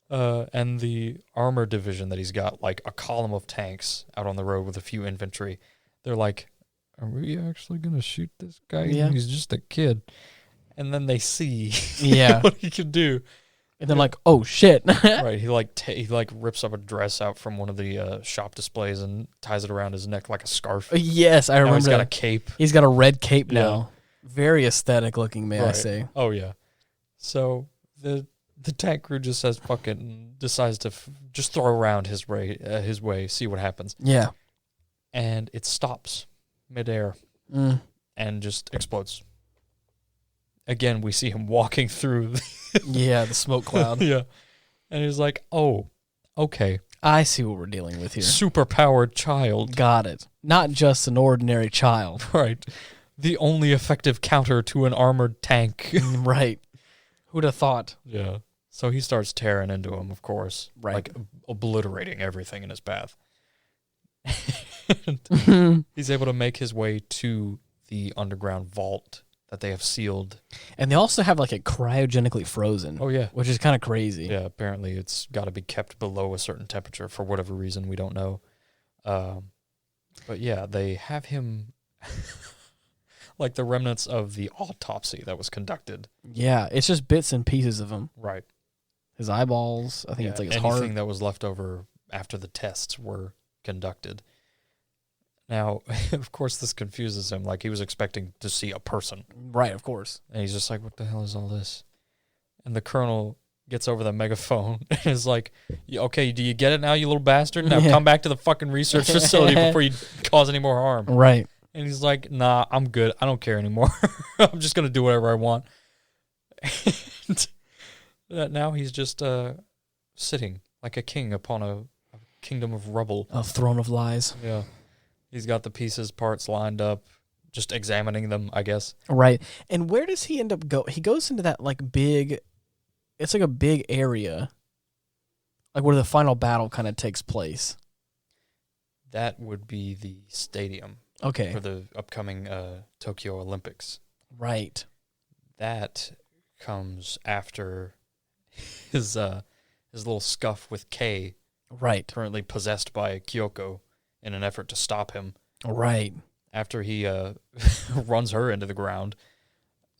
And the armor division that he's got, like a column of tanks out on the road with a few infantry. They're like, are we actually going to shoot this guy? Yeah. He's just a kid. And then they see what he can do. And they're like, oh, shit. Right. He rips up a dress out from one of the shop displays and ties it around his neck like a scarf. Yes, I remember. He's got a cape. He's got a red cape now. Very aesthetic looking, may I say. Oh, yeah. So the tank crew just says, fuck it, and decides to just throw around his way, see what happens. Yeah. And it stops midair and just explodes. Again, we see him walking through the smoke cloud. Yeah. And he's like, oh, okay. I see what we're dealing with here. Superpowered child. Got it. Not just an ordinary child. Right. The only effective counter to an armored tank. Right. Who'd have thought? Yeah. So he starts tearing into him, of course. Right. Like obliterating everything in his path. He's able to make his way to the underground vault that they have sealed. And they also have like it cryogenically frozen. Oh, yeah. Which is kind of crazy. Yeah, apparently it's got to be kept below a certain temperature for whatever reason. We don't know. But yeah, they have him like the remnants of the autopsy that was conducted. Yeah, it's just bits and pieces of him. Right. His eyeballs, I think it's like his anything heart. That was left over after the tests were conducted. Now, of course, this confuses him. Like, he was expecting to see a person. Right, of course. And he's just like, what the hell is all this? And the colonel gets over the megaphone and is like, okay, do you get it now, you little bastard? Now come back to the fucking research facility before you cause any more harm. Right. And he's like, nah, I'm good. I don't care anymore. I'm just going to do whatever I want. And now he's just sitting like a king upon a kingdom of rubble. A throne of lies. Yeah. He's got the parts lined up, just examining them, I guess. Right. And where does he end up go? He goes into that like big, it's like a big area, like where the final battle kind of takes place. That would be the stadium. Okay. For the upcoming Tokyo Olympics. Right. That comes after his little scuff with Kei. Right. Currently possessed by Kyoko in an effort to stop him. Right. After he runs her into the ground,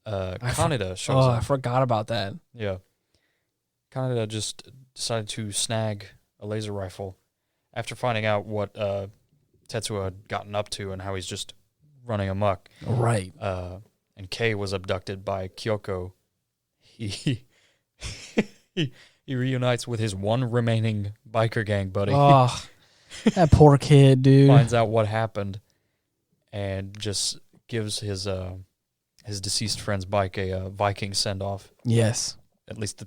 Kaneda shows up. I forgot about that. Yeah. Kaneda just decided to snag a laser rifle after finding out what Tetsuo had gotten up to and how he's just running amok. Right. And Kei was abducted by Kyoko. He reunites with his one remaining biker gang buddy. Oh, that poor kid, dude. Finds out what happened and just gives his deceased friend's bike a Viking send-off. Yes. At least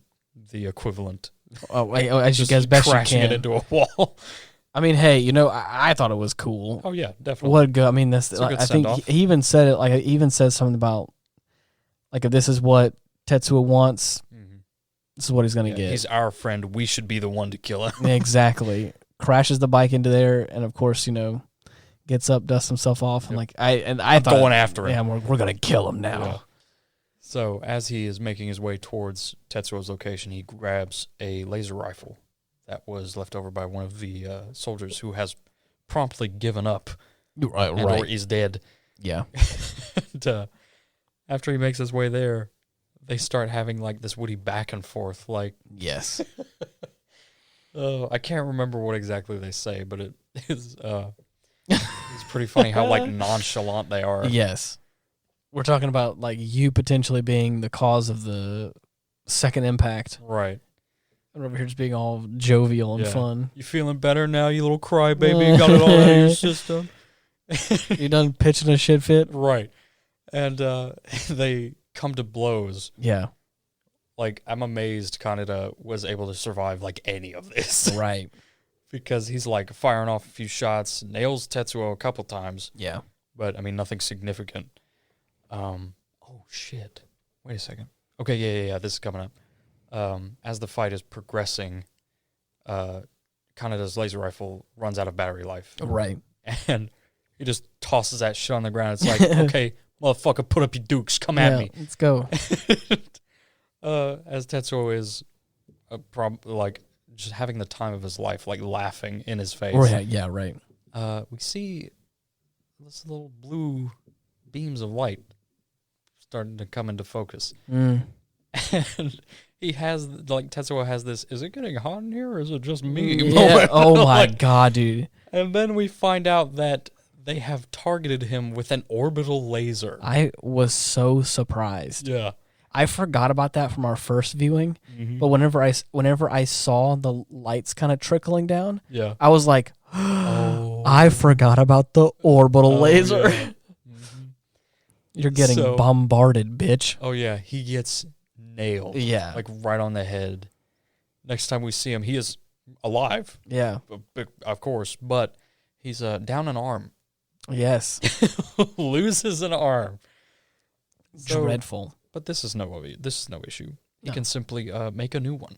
the equivalent. Oh, as you guys best you can. Crashing it into a wall. I mean, hey, I thought it was cool. Oh yeah, definitely. What good? I mean, I think he even said it. Like, he even says something about, like, if this is what Tetsuo wants, this is what he's gonna get. He's our friend. We should be the one to kill him. Exactly. Crashes the bike into there, and of course, gets up, dusts himself off, and I thought going after him. Yeah, we're gonna kill him now. Yeah. So as he is making his way towards Tetsuo's location, he grabs a laser rifle that was left over by one of the soldiers who has promptly given up. Right. Or is dead. Yeah. And, after he makes his way there, they start having like this witty back and forth. Like, yes. I can't remember what exactly they say, but it is it's pretty funny how like nonchalant they are. Yes. We're talking about like you potentially being the cause of the second impact. Right. And over here just being all jovial and fun. You feeling better now, you little crybaby? You got it all out of your system. You done pitching a shit fit? Right. And they come to blows. Yeah. Like, I'm amazed Kaneda was able to survive, like, any of this. Right. Because he's, like, firing off a few shots, nails Tetsuo a couple times. Yeah. But, I mean, nothing significant. Oh, shit. Wait a second. Okay, yeah, this is coming up. As the fight is progressing, Kaneda's laser rifle runs out of battery life. Right. And he just tosses that shit on the ground. It's like, okay, motherfucker, put up your dukes. Come at me. Let's go. As Tetsuo is like just having the time of his life, like laughing in his face. Yeah, right. We see this little blue beams of light starting to come into focus. And he has, like, Tetsuo has this, is it getting hot in here or is it just me? Yeah. Oh my God, dude. And then we find out that they have targeted him with an orbital laser. I was so surprised. Yeah. I forgot about that from our first viewing, but whenever I saw the lights kind of trickling down, I was like, I forgot about the orbital laser. Yeah. You're getting bombarded, bitch. Oh, yeah. He gets nailed. Yeah. Like, right on the head. Next time we see him, he is alive. Yeah. Of course, but he's down an arm. Yes. Loses an arm. Dreadful. But this is no issue. He can simply make a new one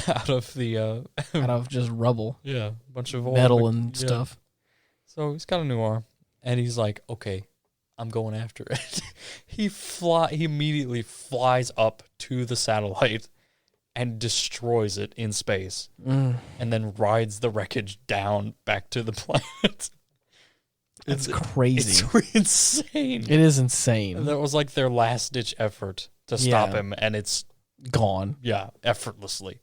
out of the out of just rubble. Yeah, a bunch of old metal and stuff. So he's got a new arm, and he's like, "Okay, I'm going after it." He immediately flies up to the satellite and destroys it in space, and then rides the wreckage down back to the planet. It's crazy. It's insane. It is insane. And that was like their last-ditch effort to stop him, and it's gone. Yeah, effortlessly.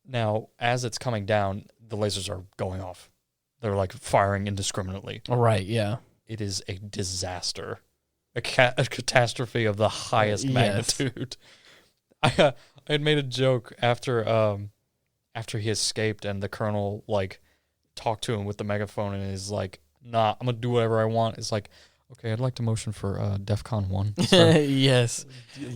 Now, as it's coming down, the lasers are going off. They're like firing indiscriminately. Right, yeah. It is a disaster. A catastrophe of the highest magnitude. I had made a joke after he escaped and the colonel, like, talk to him with the megaphone and is like, nah, I'm gonna do whatever I want. It's like, okay, I'd like to motion for DEFCON 1. Yes.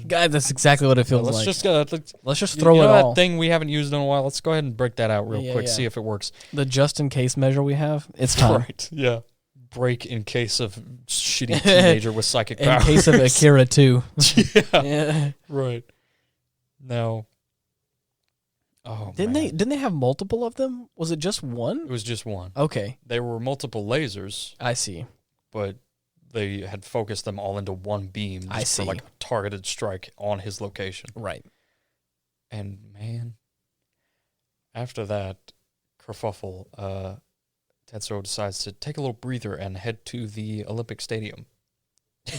God, that's exactly what it feels like. Let's just throw it all. That thing we haven't used in a while, let's go ahead and break that out real quick, see if it works. The just-in-case measure we have, it's time. Right, yeah. Break in case of shitty teenager with psychic powers. In case of Akira, too. Yeah. Right. Now... Oh, didn't they have multiple of them? Was it just one? It was just one. Okay. There were multiple lasers. I see. But they had focused them all into one beam. I see. For like a targeted strike on his location. Right. And man, after that kerfuffle, Tetsuo decides to take a little breather and head to the Olympic Stadium.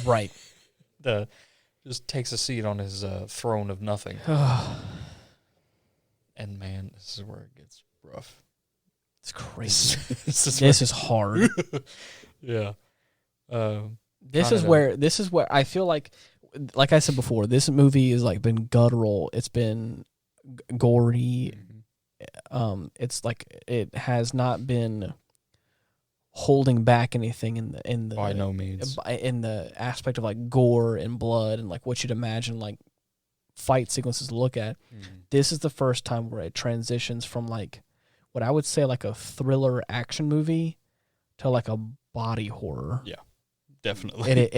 Right. Just takes a seat on his throne of nothing. And man, this is where it gets rough. It's crazy. This is hard. Yeah. This is where I feel like I said before, this movie has like been guttural. It's been gory. It's like it has not been holding back anything in the by no means in the aspect of like gore and blood and like what you'd imagine like fight sequences to look at. This is the first time where it transitions from like what I would say like a thriller action movie to like a body horror. Yeah, definitely.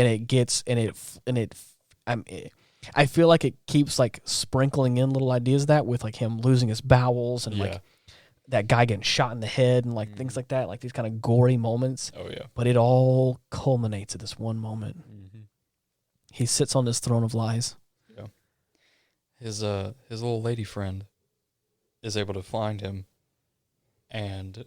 I feel like it keeps like sprinkling in little ideas of that with like him losing his bowels and like that guy getting shot in the head and like things like that, like these kind of gory moments. Oh yeah. But it all culminates at this one moment. He sits on his throne of lies. His little lady friend is able to find him, and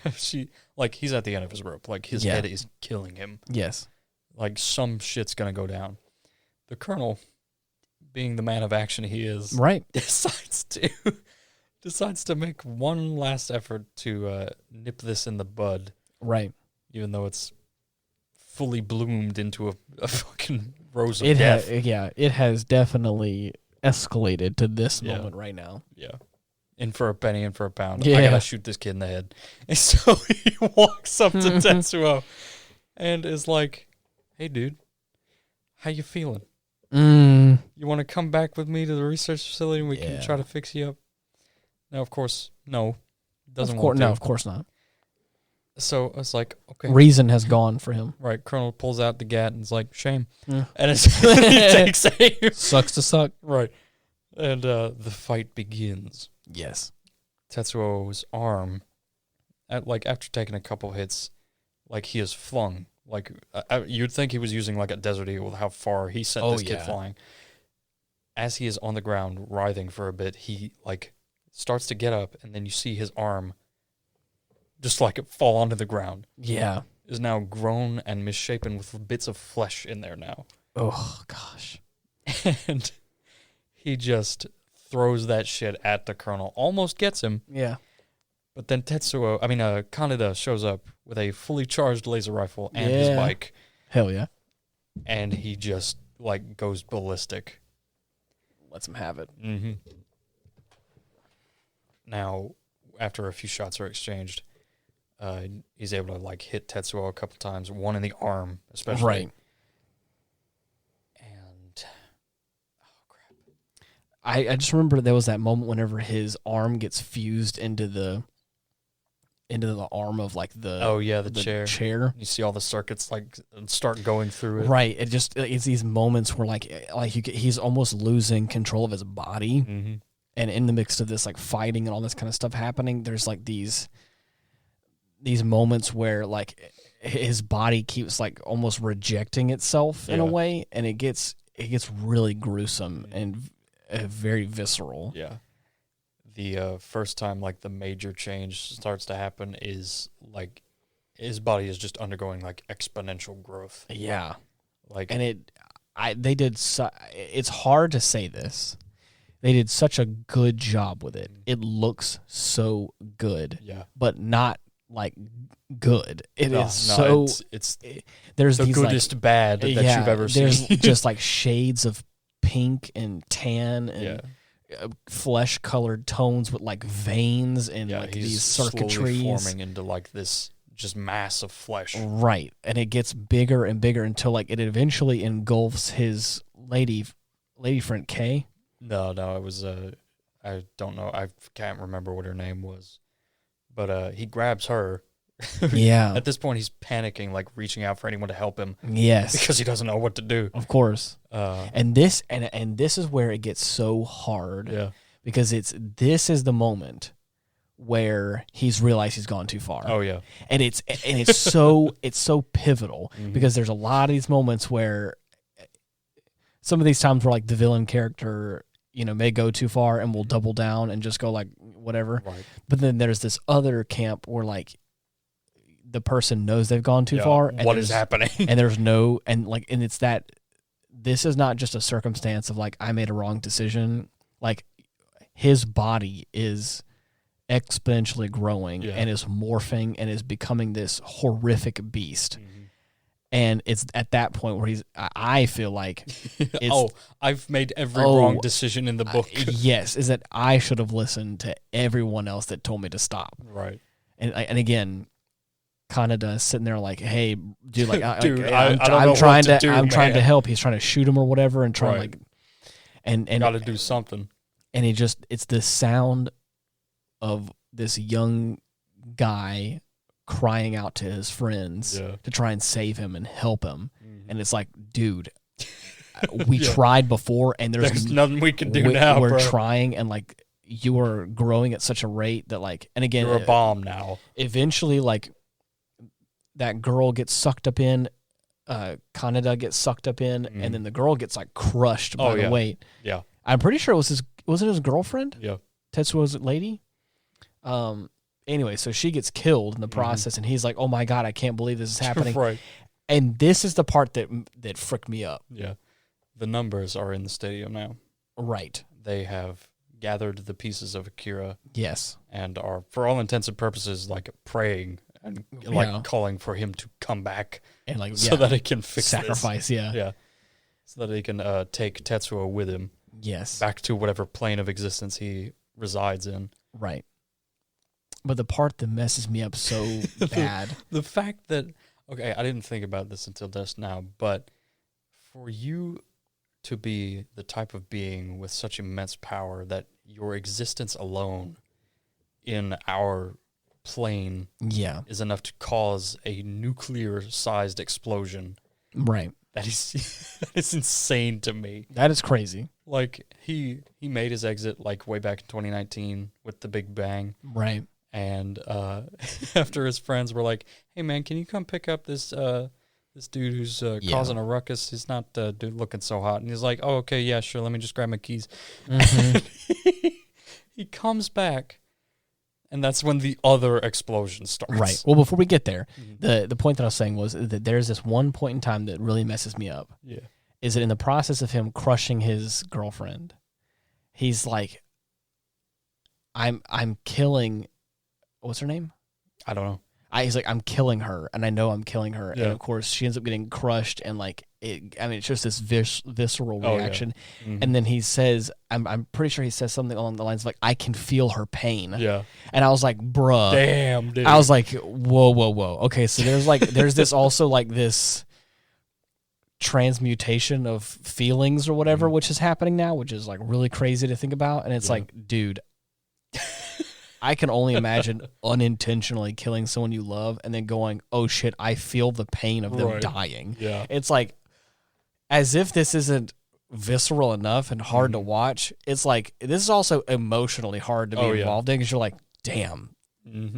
he's at the end of his rope. Like his head is killing him. Yes. Like, some shit's gonna go down. The Colonel, being the man of action he is, right, decides to make one last effort to nip this in the bud. Right. Even though it's fully bloomed into a fucking rose of death. It has definitely escalated to this moment right now. Yeah. In for a penny, in for a pound. Yeah. I gotta shoot this kid in the head. And so he walks up to Tetsuo and is like, hey, dude, how you feeling? You want to come back with me to the research facility and we can try to fix you up? Now, of course, no. Doesn't want to. No, of course not. So I was like, okay. Reason has gone for him. Right. Colonel pulls out the gat and is like, shame. Yeah. And he takes aim. Sucks to suck. Right. And the fight begins. Yes. Tetsuo's arm, after taking a couple hits, like, he is flung. Like, you'd think he was using, like, a Desert Eagle with how far he sent this kid flying. As he is on the ground, writhing for a bit, he, like, starts to get up, and then you see his arm just, like, fall onto the ground. Yeah. Is now grown and misshapen with bits of flesh in there now. Oh, gosh. And he just throws that shit at the Colonel. Almost gets him. Yeah. But then Kaneda shows up with a fully charged laser rifle and his bike. Hell yeah. And he just, like, goes ballistic. Lets him have it. Mm-hmm. Now, after a few shots are exchanged, he's able to, like, hit Tetsuo a couple times, one in the arm, especially. Right. And, oh, crap. I just remember there was that moment whenever his arm gets fused into the arm of, like, the chair. You see all the circuits, like, start going through it. Right. It's these moments where, like he's almost losing control of his body. Mm-hmm. And in the midst of this, like, fighting and all this kind of stuff happening, there's, like, these moments where, like, his body keeps, like, almost rejecting itself in a way, and it gets really gruesome and very visceral. Yeah. The first time, like, the major change starts to happen is, like, his body is just undergoing, like, exponential growth. Yeah. Like, and it's hard to say this. They did such a good job with it. It looks so good. Yeah. But not, like, good. It's there's the these, goodest like, bad that you've ever seen. There's just, like, shades of pink and tan and flesh-colored tones with, like, veins and like these circuitries slowly forming into, like, this just mass of flesh. Right, and it gets bigger and bigger until, like, it eventually engulfs his lady friend Kay. No, it was I don't know. I can't remember what her name was, but he grabs her. Yeah. At this point, he's panicking, like, reaching out for anyone to help him. Yes. Because he doesn't know what to do. Of course. And this is where it gets so hard. Yeah. Because this is the moment where he's realized he's gone too far. Oh yeah. And it's so pivotal because there's a lot of these moments where some of these times where, like, the villain character, you know, may go too far and will double down and just go, like, whatever. Right. But then there's this other camp where, like, the person knows they've gone too far. And what is happening? And it's that this is not just a circumstance of, like, I made a wrong decision. Like, his body is exponentially growing and is morphing and is becoming this horrific beast. And it's at that point where I feel like I've made every wrong decision in the book. Yes, is that I should have listened to everyone else that told me to stop. Right. And again, Kaneda is sitting there like, hey, dude, like, I'm trying to help. He's trying to shoot him or whatever and trying like, and got to do something. And it's the sound of this young guy crying out to his friends to try and save him and help him. And it's like, dude, we tried before and there's nothing we can do now. We're trying, and, like, you are growing at such a rate that, like, and again, you're a bomb now. Eventually, like, that girl gets sucked up in, Kaneda gets sucked up in, and then the girl gets, like, crushed by the weight. Yeah. I'm pretty sure wasn't his girlfriend? Yeah. Tetsuo's lady? Anyway, so she gets killed in the process, and he's like, oh my God, I can't believe this is happening. Right. And this is the part that fricked me up. Yeah. The numbers are in the stadium now. Right. They have gathered the pieces of Akira. Yes. And are, for all intents and purposes, like praying and like calling for him to come back. And like so that he can fix sacrifice, this. Yeah. So that he can take Tetsuo with him. Yes. Back to whatever plane of existence he resides in. Right. But the part that messes me up so bad. The fact that, okay, I didn't think about this until just now, but for you to be the type of being with such immense power that your existence alone in our plane is enough to cause a nuclear-sized explosion. Right. That is insane to me. That is crazy. Like, he made his exit, like, way back in 2019 with the Big Bang. Right. And after his friends were like, hey, man, can you come pick up this dude who's causing a ruckus? He's not looking so hot. And he's like, oh, okay, yeah, sure, let me just grab my keys. Mm-hmm. He comes back, and that's when the other explosion starts. Right. Well, before we get there, the point that I was saying was that there's this one point in time that really messes me up. Yeah. Is that in the process of him crushing his girlfriend, he's like, I'm killing, what's her name? I don't know. He's like, I'm killing her, and I know I'm killing her. Yeah. And, of course, she ends up getting crushed, and, like, it's just this visceral reaction. Yeah. Mm-hmm. And then he says, I'm pretty sure he says something along the lines of, like, I can feel her pain. Yeah. And I was like, bruh. Damn, dude. I was like, whoa. Okay, so there's this also, like, this transmutation of feelings or whatever, which is happening now, which is, like, really crazy to think about. And it's like, dude, I can only imagine unintentionally killing someone you love and then going, oh shit, I feel the pain of them dying. Yeah. It's like, as if this isn't visceral enough and hard to watch, it's like, this is also emotionally hard to be involved in, because you're like, damn,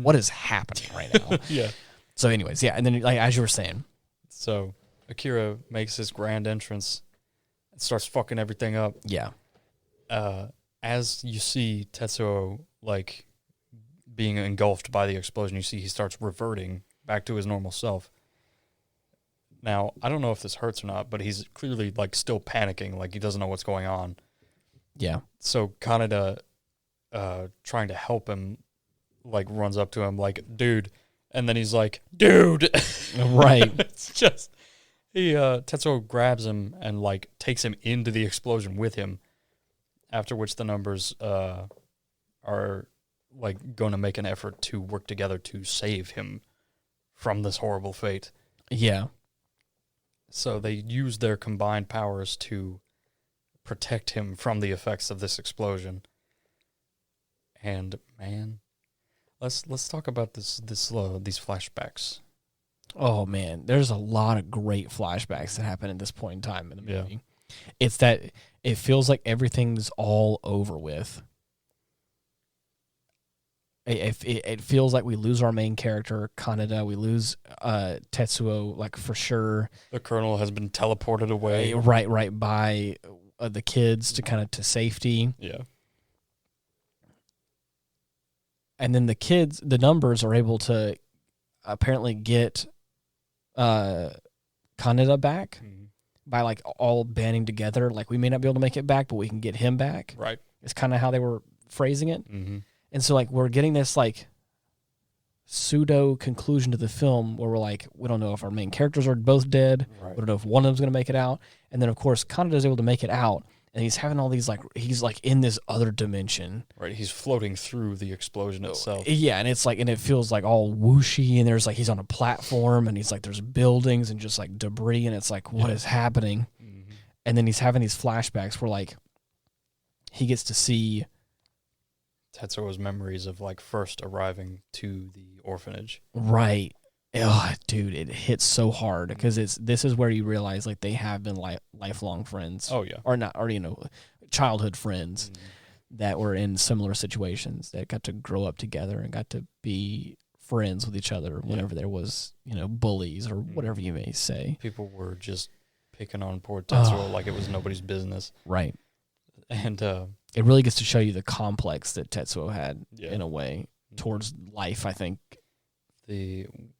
what is happening right now? Yeah. So anyways, and then, like, as you were saying. So Akira makes his grand entrance and starts fucking everything up. Yeah. As you see Tetsuo, like, being engulfed by the explosion, you see he starts reverting back to his normal self. Now, I don't know if this hurts or not, but he's clearly, like, still panicking, like he doesn't know what's going on. Yeah. So Kaneda, trying to help him, like, runs up to him like, dude, and then he's like, dude. Right. It's just, Tetsuo grabs him and, like, takes him into the explosion with him, after which the numbers are, like, going to make an effort to work together to save him from this horrible fate. Yeah. So they use their combined powers to protect him from the effects of this explosion. And, man, let's talk about these flashbacks. Oh man, there's a lot of great flashbacks that happen at this point in time in the movie. It's that it feels like everything's all over with. It feels like we lose our main character, Kaneda. We lose Tetsuo, like, for sure. The colonel has been teleported away. Right, by the kids to safety. Yeah. And then the numbers are able to apparently get Kaneda back by, like, all banding together. Like, we may not be able to make it back, but we can get him back. Right. It's kind of how they were phrasing it. Mm-hmm. And so, like, we're getting this, like, pseudo conclusion to the film where we're like, we don't know if our main characters are both dead. Right. We don't know if one of them's going to make it out. And then, of course, Kaneda's able to make it out. And he's having all these, like, he's, like, in this other dimension. Right, he's floating through the explosion itself. Yeah, and it's, like, and it feels, like, all whooshy. And there's, like, he's on a platform. And he's, like, there's buildings and just, like, debris. And it's, like, what is happening? Mm-hmm. And then he's having these flashbacks where, like, he gets to see Tetsuo's memories of, like, first arriving to the orphanage. Right. Ugh, dude, it hits so hard because this is where you realize, like, they have been lifelong friends. Oh yeah, or not, or childhood friends that were in similar situations that got to grow up together and got to be friends with each other whenever there was bullies or whatever you may say. People were just picking on poor Tetsuo like it was nobody's business. Right. And it really gets to show you the complex that Tetsuo had in a way towards life, I think.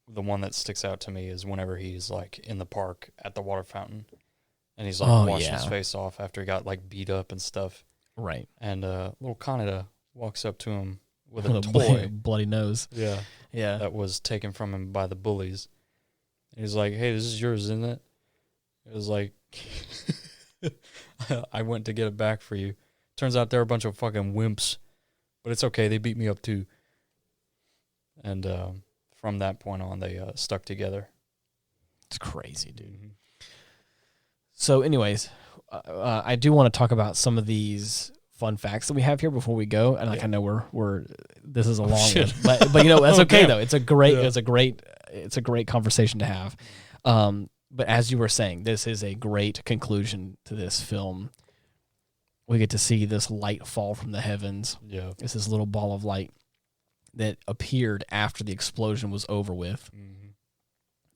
the one that sticks out to me is whenever he's like in the park at the water fountain, and he's like washing his face off after he got like beat up and stuff. Right. And little Kaneda walks up to him with a toy, bloody nose. Yeah. That was taken from him by the bullies. And he's like, "Hey, this is yours, isn't it?" It was like, I went to get it back for you. Turns out they're a bunch of fucking wimps, but it's okay. They beat me up too. And from that point on, they stuck together. It's crazy, dude. Mm-hmm. So, anyways, I do want to talk about some of these fun facts that we have here before we go. And I know we're this is a long one, but that's okay though. It's a great conversation to have. But as you were saying, this is a great conclusion to this film. We get to see this light fall from the heavens. Yeah, it's this little ball of light that appeared after the explosion was over with,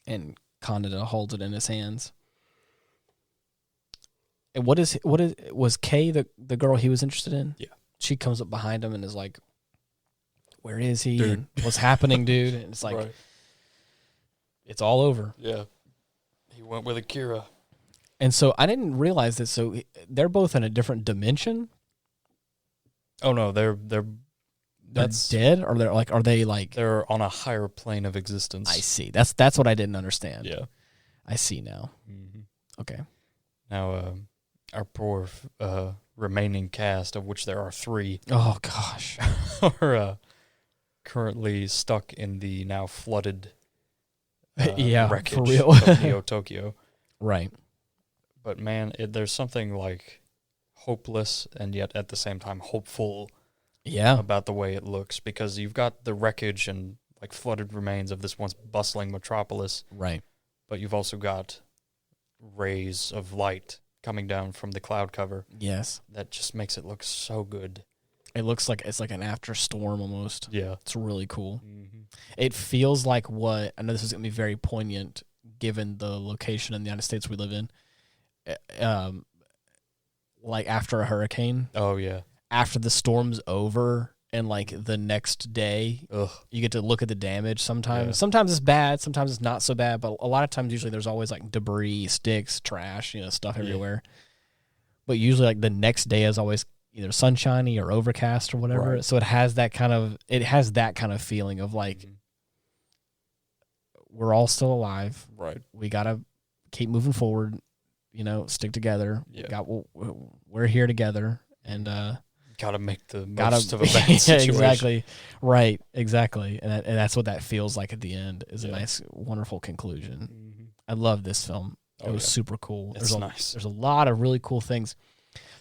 and Kaneda holds it in his hands. And was Kay the girl he was interested in? Yeah. She comes up behind him and is like, "Where is he? Dude. And what's happening, dude?" And it's like, it's all over. Yeah. He went with Akira. And so I didn't realize this. So they're both in a different dimension. Oh no, they're dead, or are they they're on a higher plane of existence. I see. That's what I didn't understand. Yeah, I see now. Mm-hmm. Okay. Now, our poor remaining cast, of which there are 3. Oh gosh, are currently stuck in the now flooded. Wreckage for real. Of Neo Tokyo. Right. But man, there's something like hopeless and yet at the same time hopeful about the way it looks, because you've got the wreckage and like flooded remains of this once bustling metropolis. Right. But you've also got rays of light coming down from the cloud cover. Yes. That just makes it look so good. It looks like it's like an after storm almost. Yeah. It's really cool. Mm-hmm. It feels like what, I know this is going to be very poignant given the location in the United States we live in, like after a hurricane. Oh, yeah. After the storm's over and like the next day, you get to look at the damage sometimes. Yeah. Sometimes it's bad, sometimes it's not so bad, but a lot of times usually there's always like debris, sticks, trash, stuff everywhere. But usually like the next day is always either sunshiny or overcast or whatever. Right. So it has that kind of feeling of like, we're all still alive. Right. We got to keep moving forward, stick together. Yeah. We're here together, and got to make the most of a bad situation. Exactly. Right. Exactly. And that's what that feels like at the end, is a nice, wonderful conclusion. Mm-hmm. I love this film. It was super cool. It's nice. There's a lot of really cool things.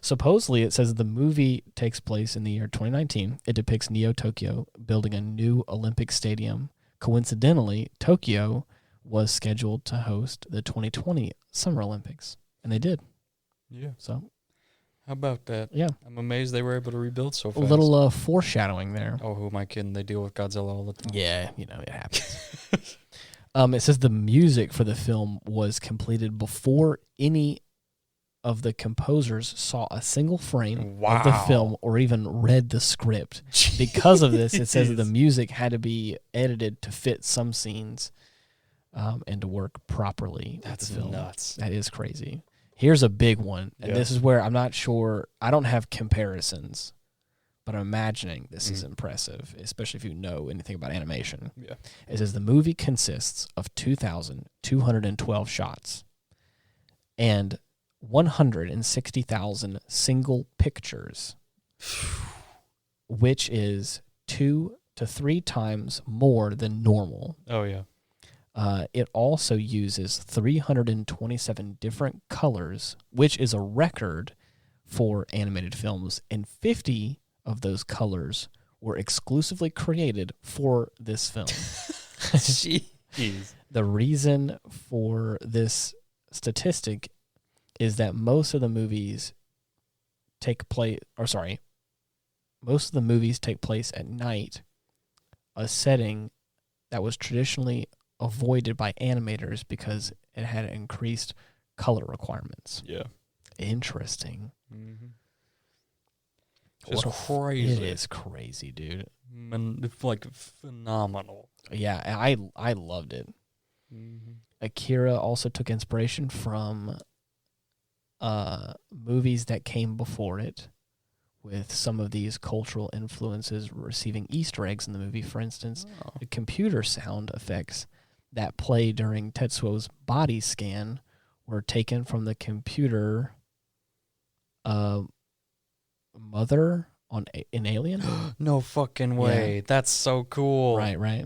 Supposedly, it says the movie takes place in the year 2019. It depicts Neo Tokyo building a new Olympic stadium. Coincidentally, Tokyo was scheduled to host the 2020 Summer Olympics, and they did. Yeah. So, how about that? Yeah. I'm amazed they were able to rebuild so fast. A little foreshadowing there. Oh, who am I kidding? They deal with Godzilla all the time. Yeah, it happens. It says the music for the film was completed before any of the composers saw a single frame of the film or even read the script. Jeez. Because of this, it says that the music had to be edited to fit some scenes and to work properly. That's with the film. Nuts. That is crazy. Here's a big one, and this is where I'm not sure. I don't have comparisons, but I'm imagining this is impressive, especially if you know anything about animation. Yeah. It says the movie consists of 2,212 shots and 160,000 single pictures, which is 2 to 3 times more than normal. Oh, yeah. It also uses 327 different colors, which is a record for animated films, and 50 of those colors were exclusively created for this film. Jeez. The reason for this statistic is that most of the movies take place at night, a setting that was traditionally avoided by animators because it had increased color requirements. Yeah. Interesting. Mm-hmm. Just crazy. It is crazy, dude. And it's like phenomenal. Yeah, I loved it. Mm-hmm. Akira also took inspiration from movies that came before it, with some of these cultural influences receiving Easter eggs in the movie. For instance, the computer sound effects that play during Tetsuo's body scan were taken from the computer mother in Alien. No fucking way. Yeah. That's so cool. Right.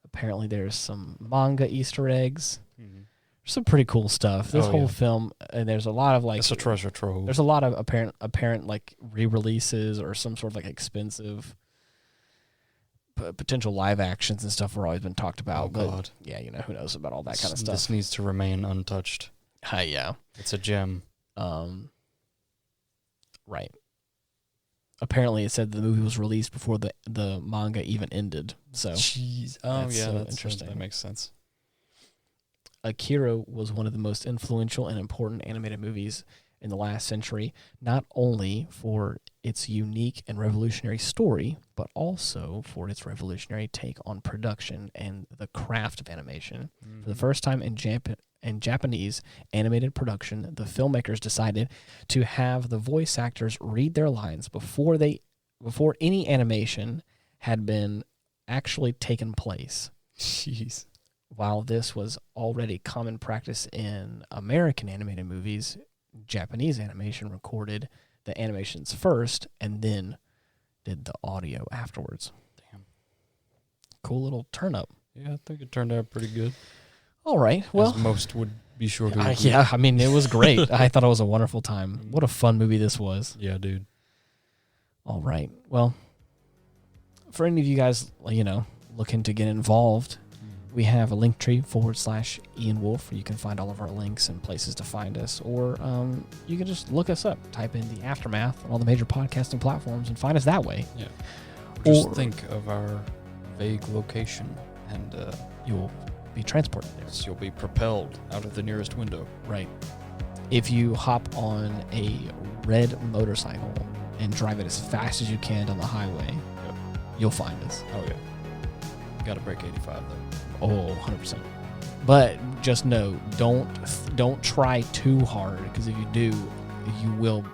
Apparently there's some manga Easter eggs. Mm-hmm. There's some pretty cool stuff. This whole film, and there's a lot of like... It's a treasure trove. There's a lot of apparent like re-releases or some sort of like expensive potential live actions and stuff were always been talked about. God. Yeah, who knows about all that kind of stuff. This needs to remain untouched. Yeah. It's a gem. Right. Apparently, it said the movie was released before the manga even ended. So, jeez. Oh, yeah, that's interesting. That makes sense. Akira was one of the most influential and important animated movies in the last century, not only for its unique and revolutionary story, but also for its revolutionary take on production and the craft of animation. Mm-hmm. For the first time in Japanese animated production, the filmmakers decided to have the voice actors read their lines before any animation had been actually taken place. Jeez. While this was already common practice in American animated movies, Japanese animation recorded the animations first and then did the audio afterwards. Damn. Cool little turn up. Yeah, I think it turned out pretty good. All right. Well, as most would be sure to. Yeah, I mean, it was great. I thought it was a wonderful time. What a fun movie this was. Yeah, dude. All right. Well, for any of you guys, looking to get involved, we have a Linktree /Ian Wolf where you can find all of our links and places to find us. Or you can just look us up, type in The Aftermath on all the major podcasting platforms and find us that way. Yeah. Just think of our vague location and you'll be transported there. So you'll be propelled out of the nearest window. Right. If you hop on a red motorcycle and drive it as fast as you can down the highway, you'll find us. Oh, yeah. Got to break 85, though. Oh, 100%. But just know, don't try too hard, because if you do, you will,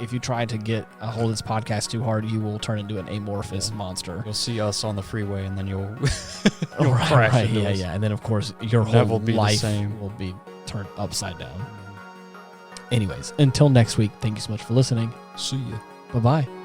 if you try to get a hold of this podcast too hard, you will turn into an amorphous monster. You'll see us on the freeway, and then you'll crash into us. Yeah. And then, of course, your whole life will be turned upside down. Anyways, until next week, thank you so much for listening. See ya. Bye-bye.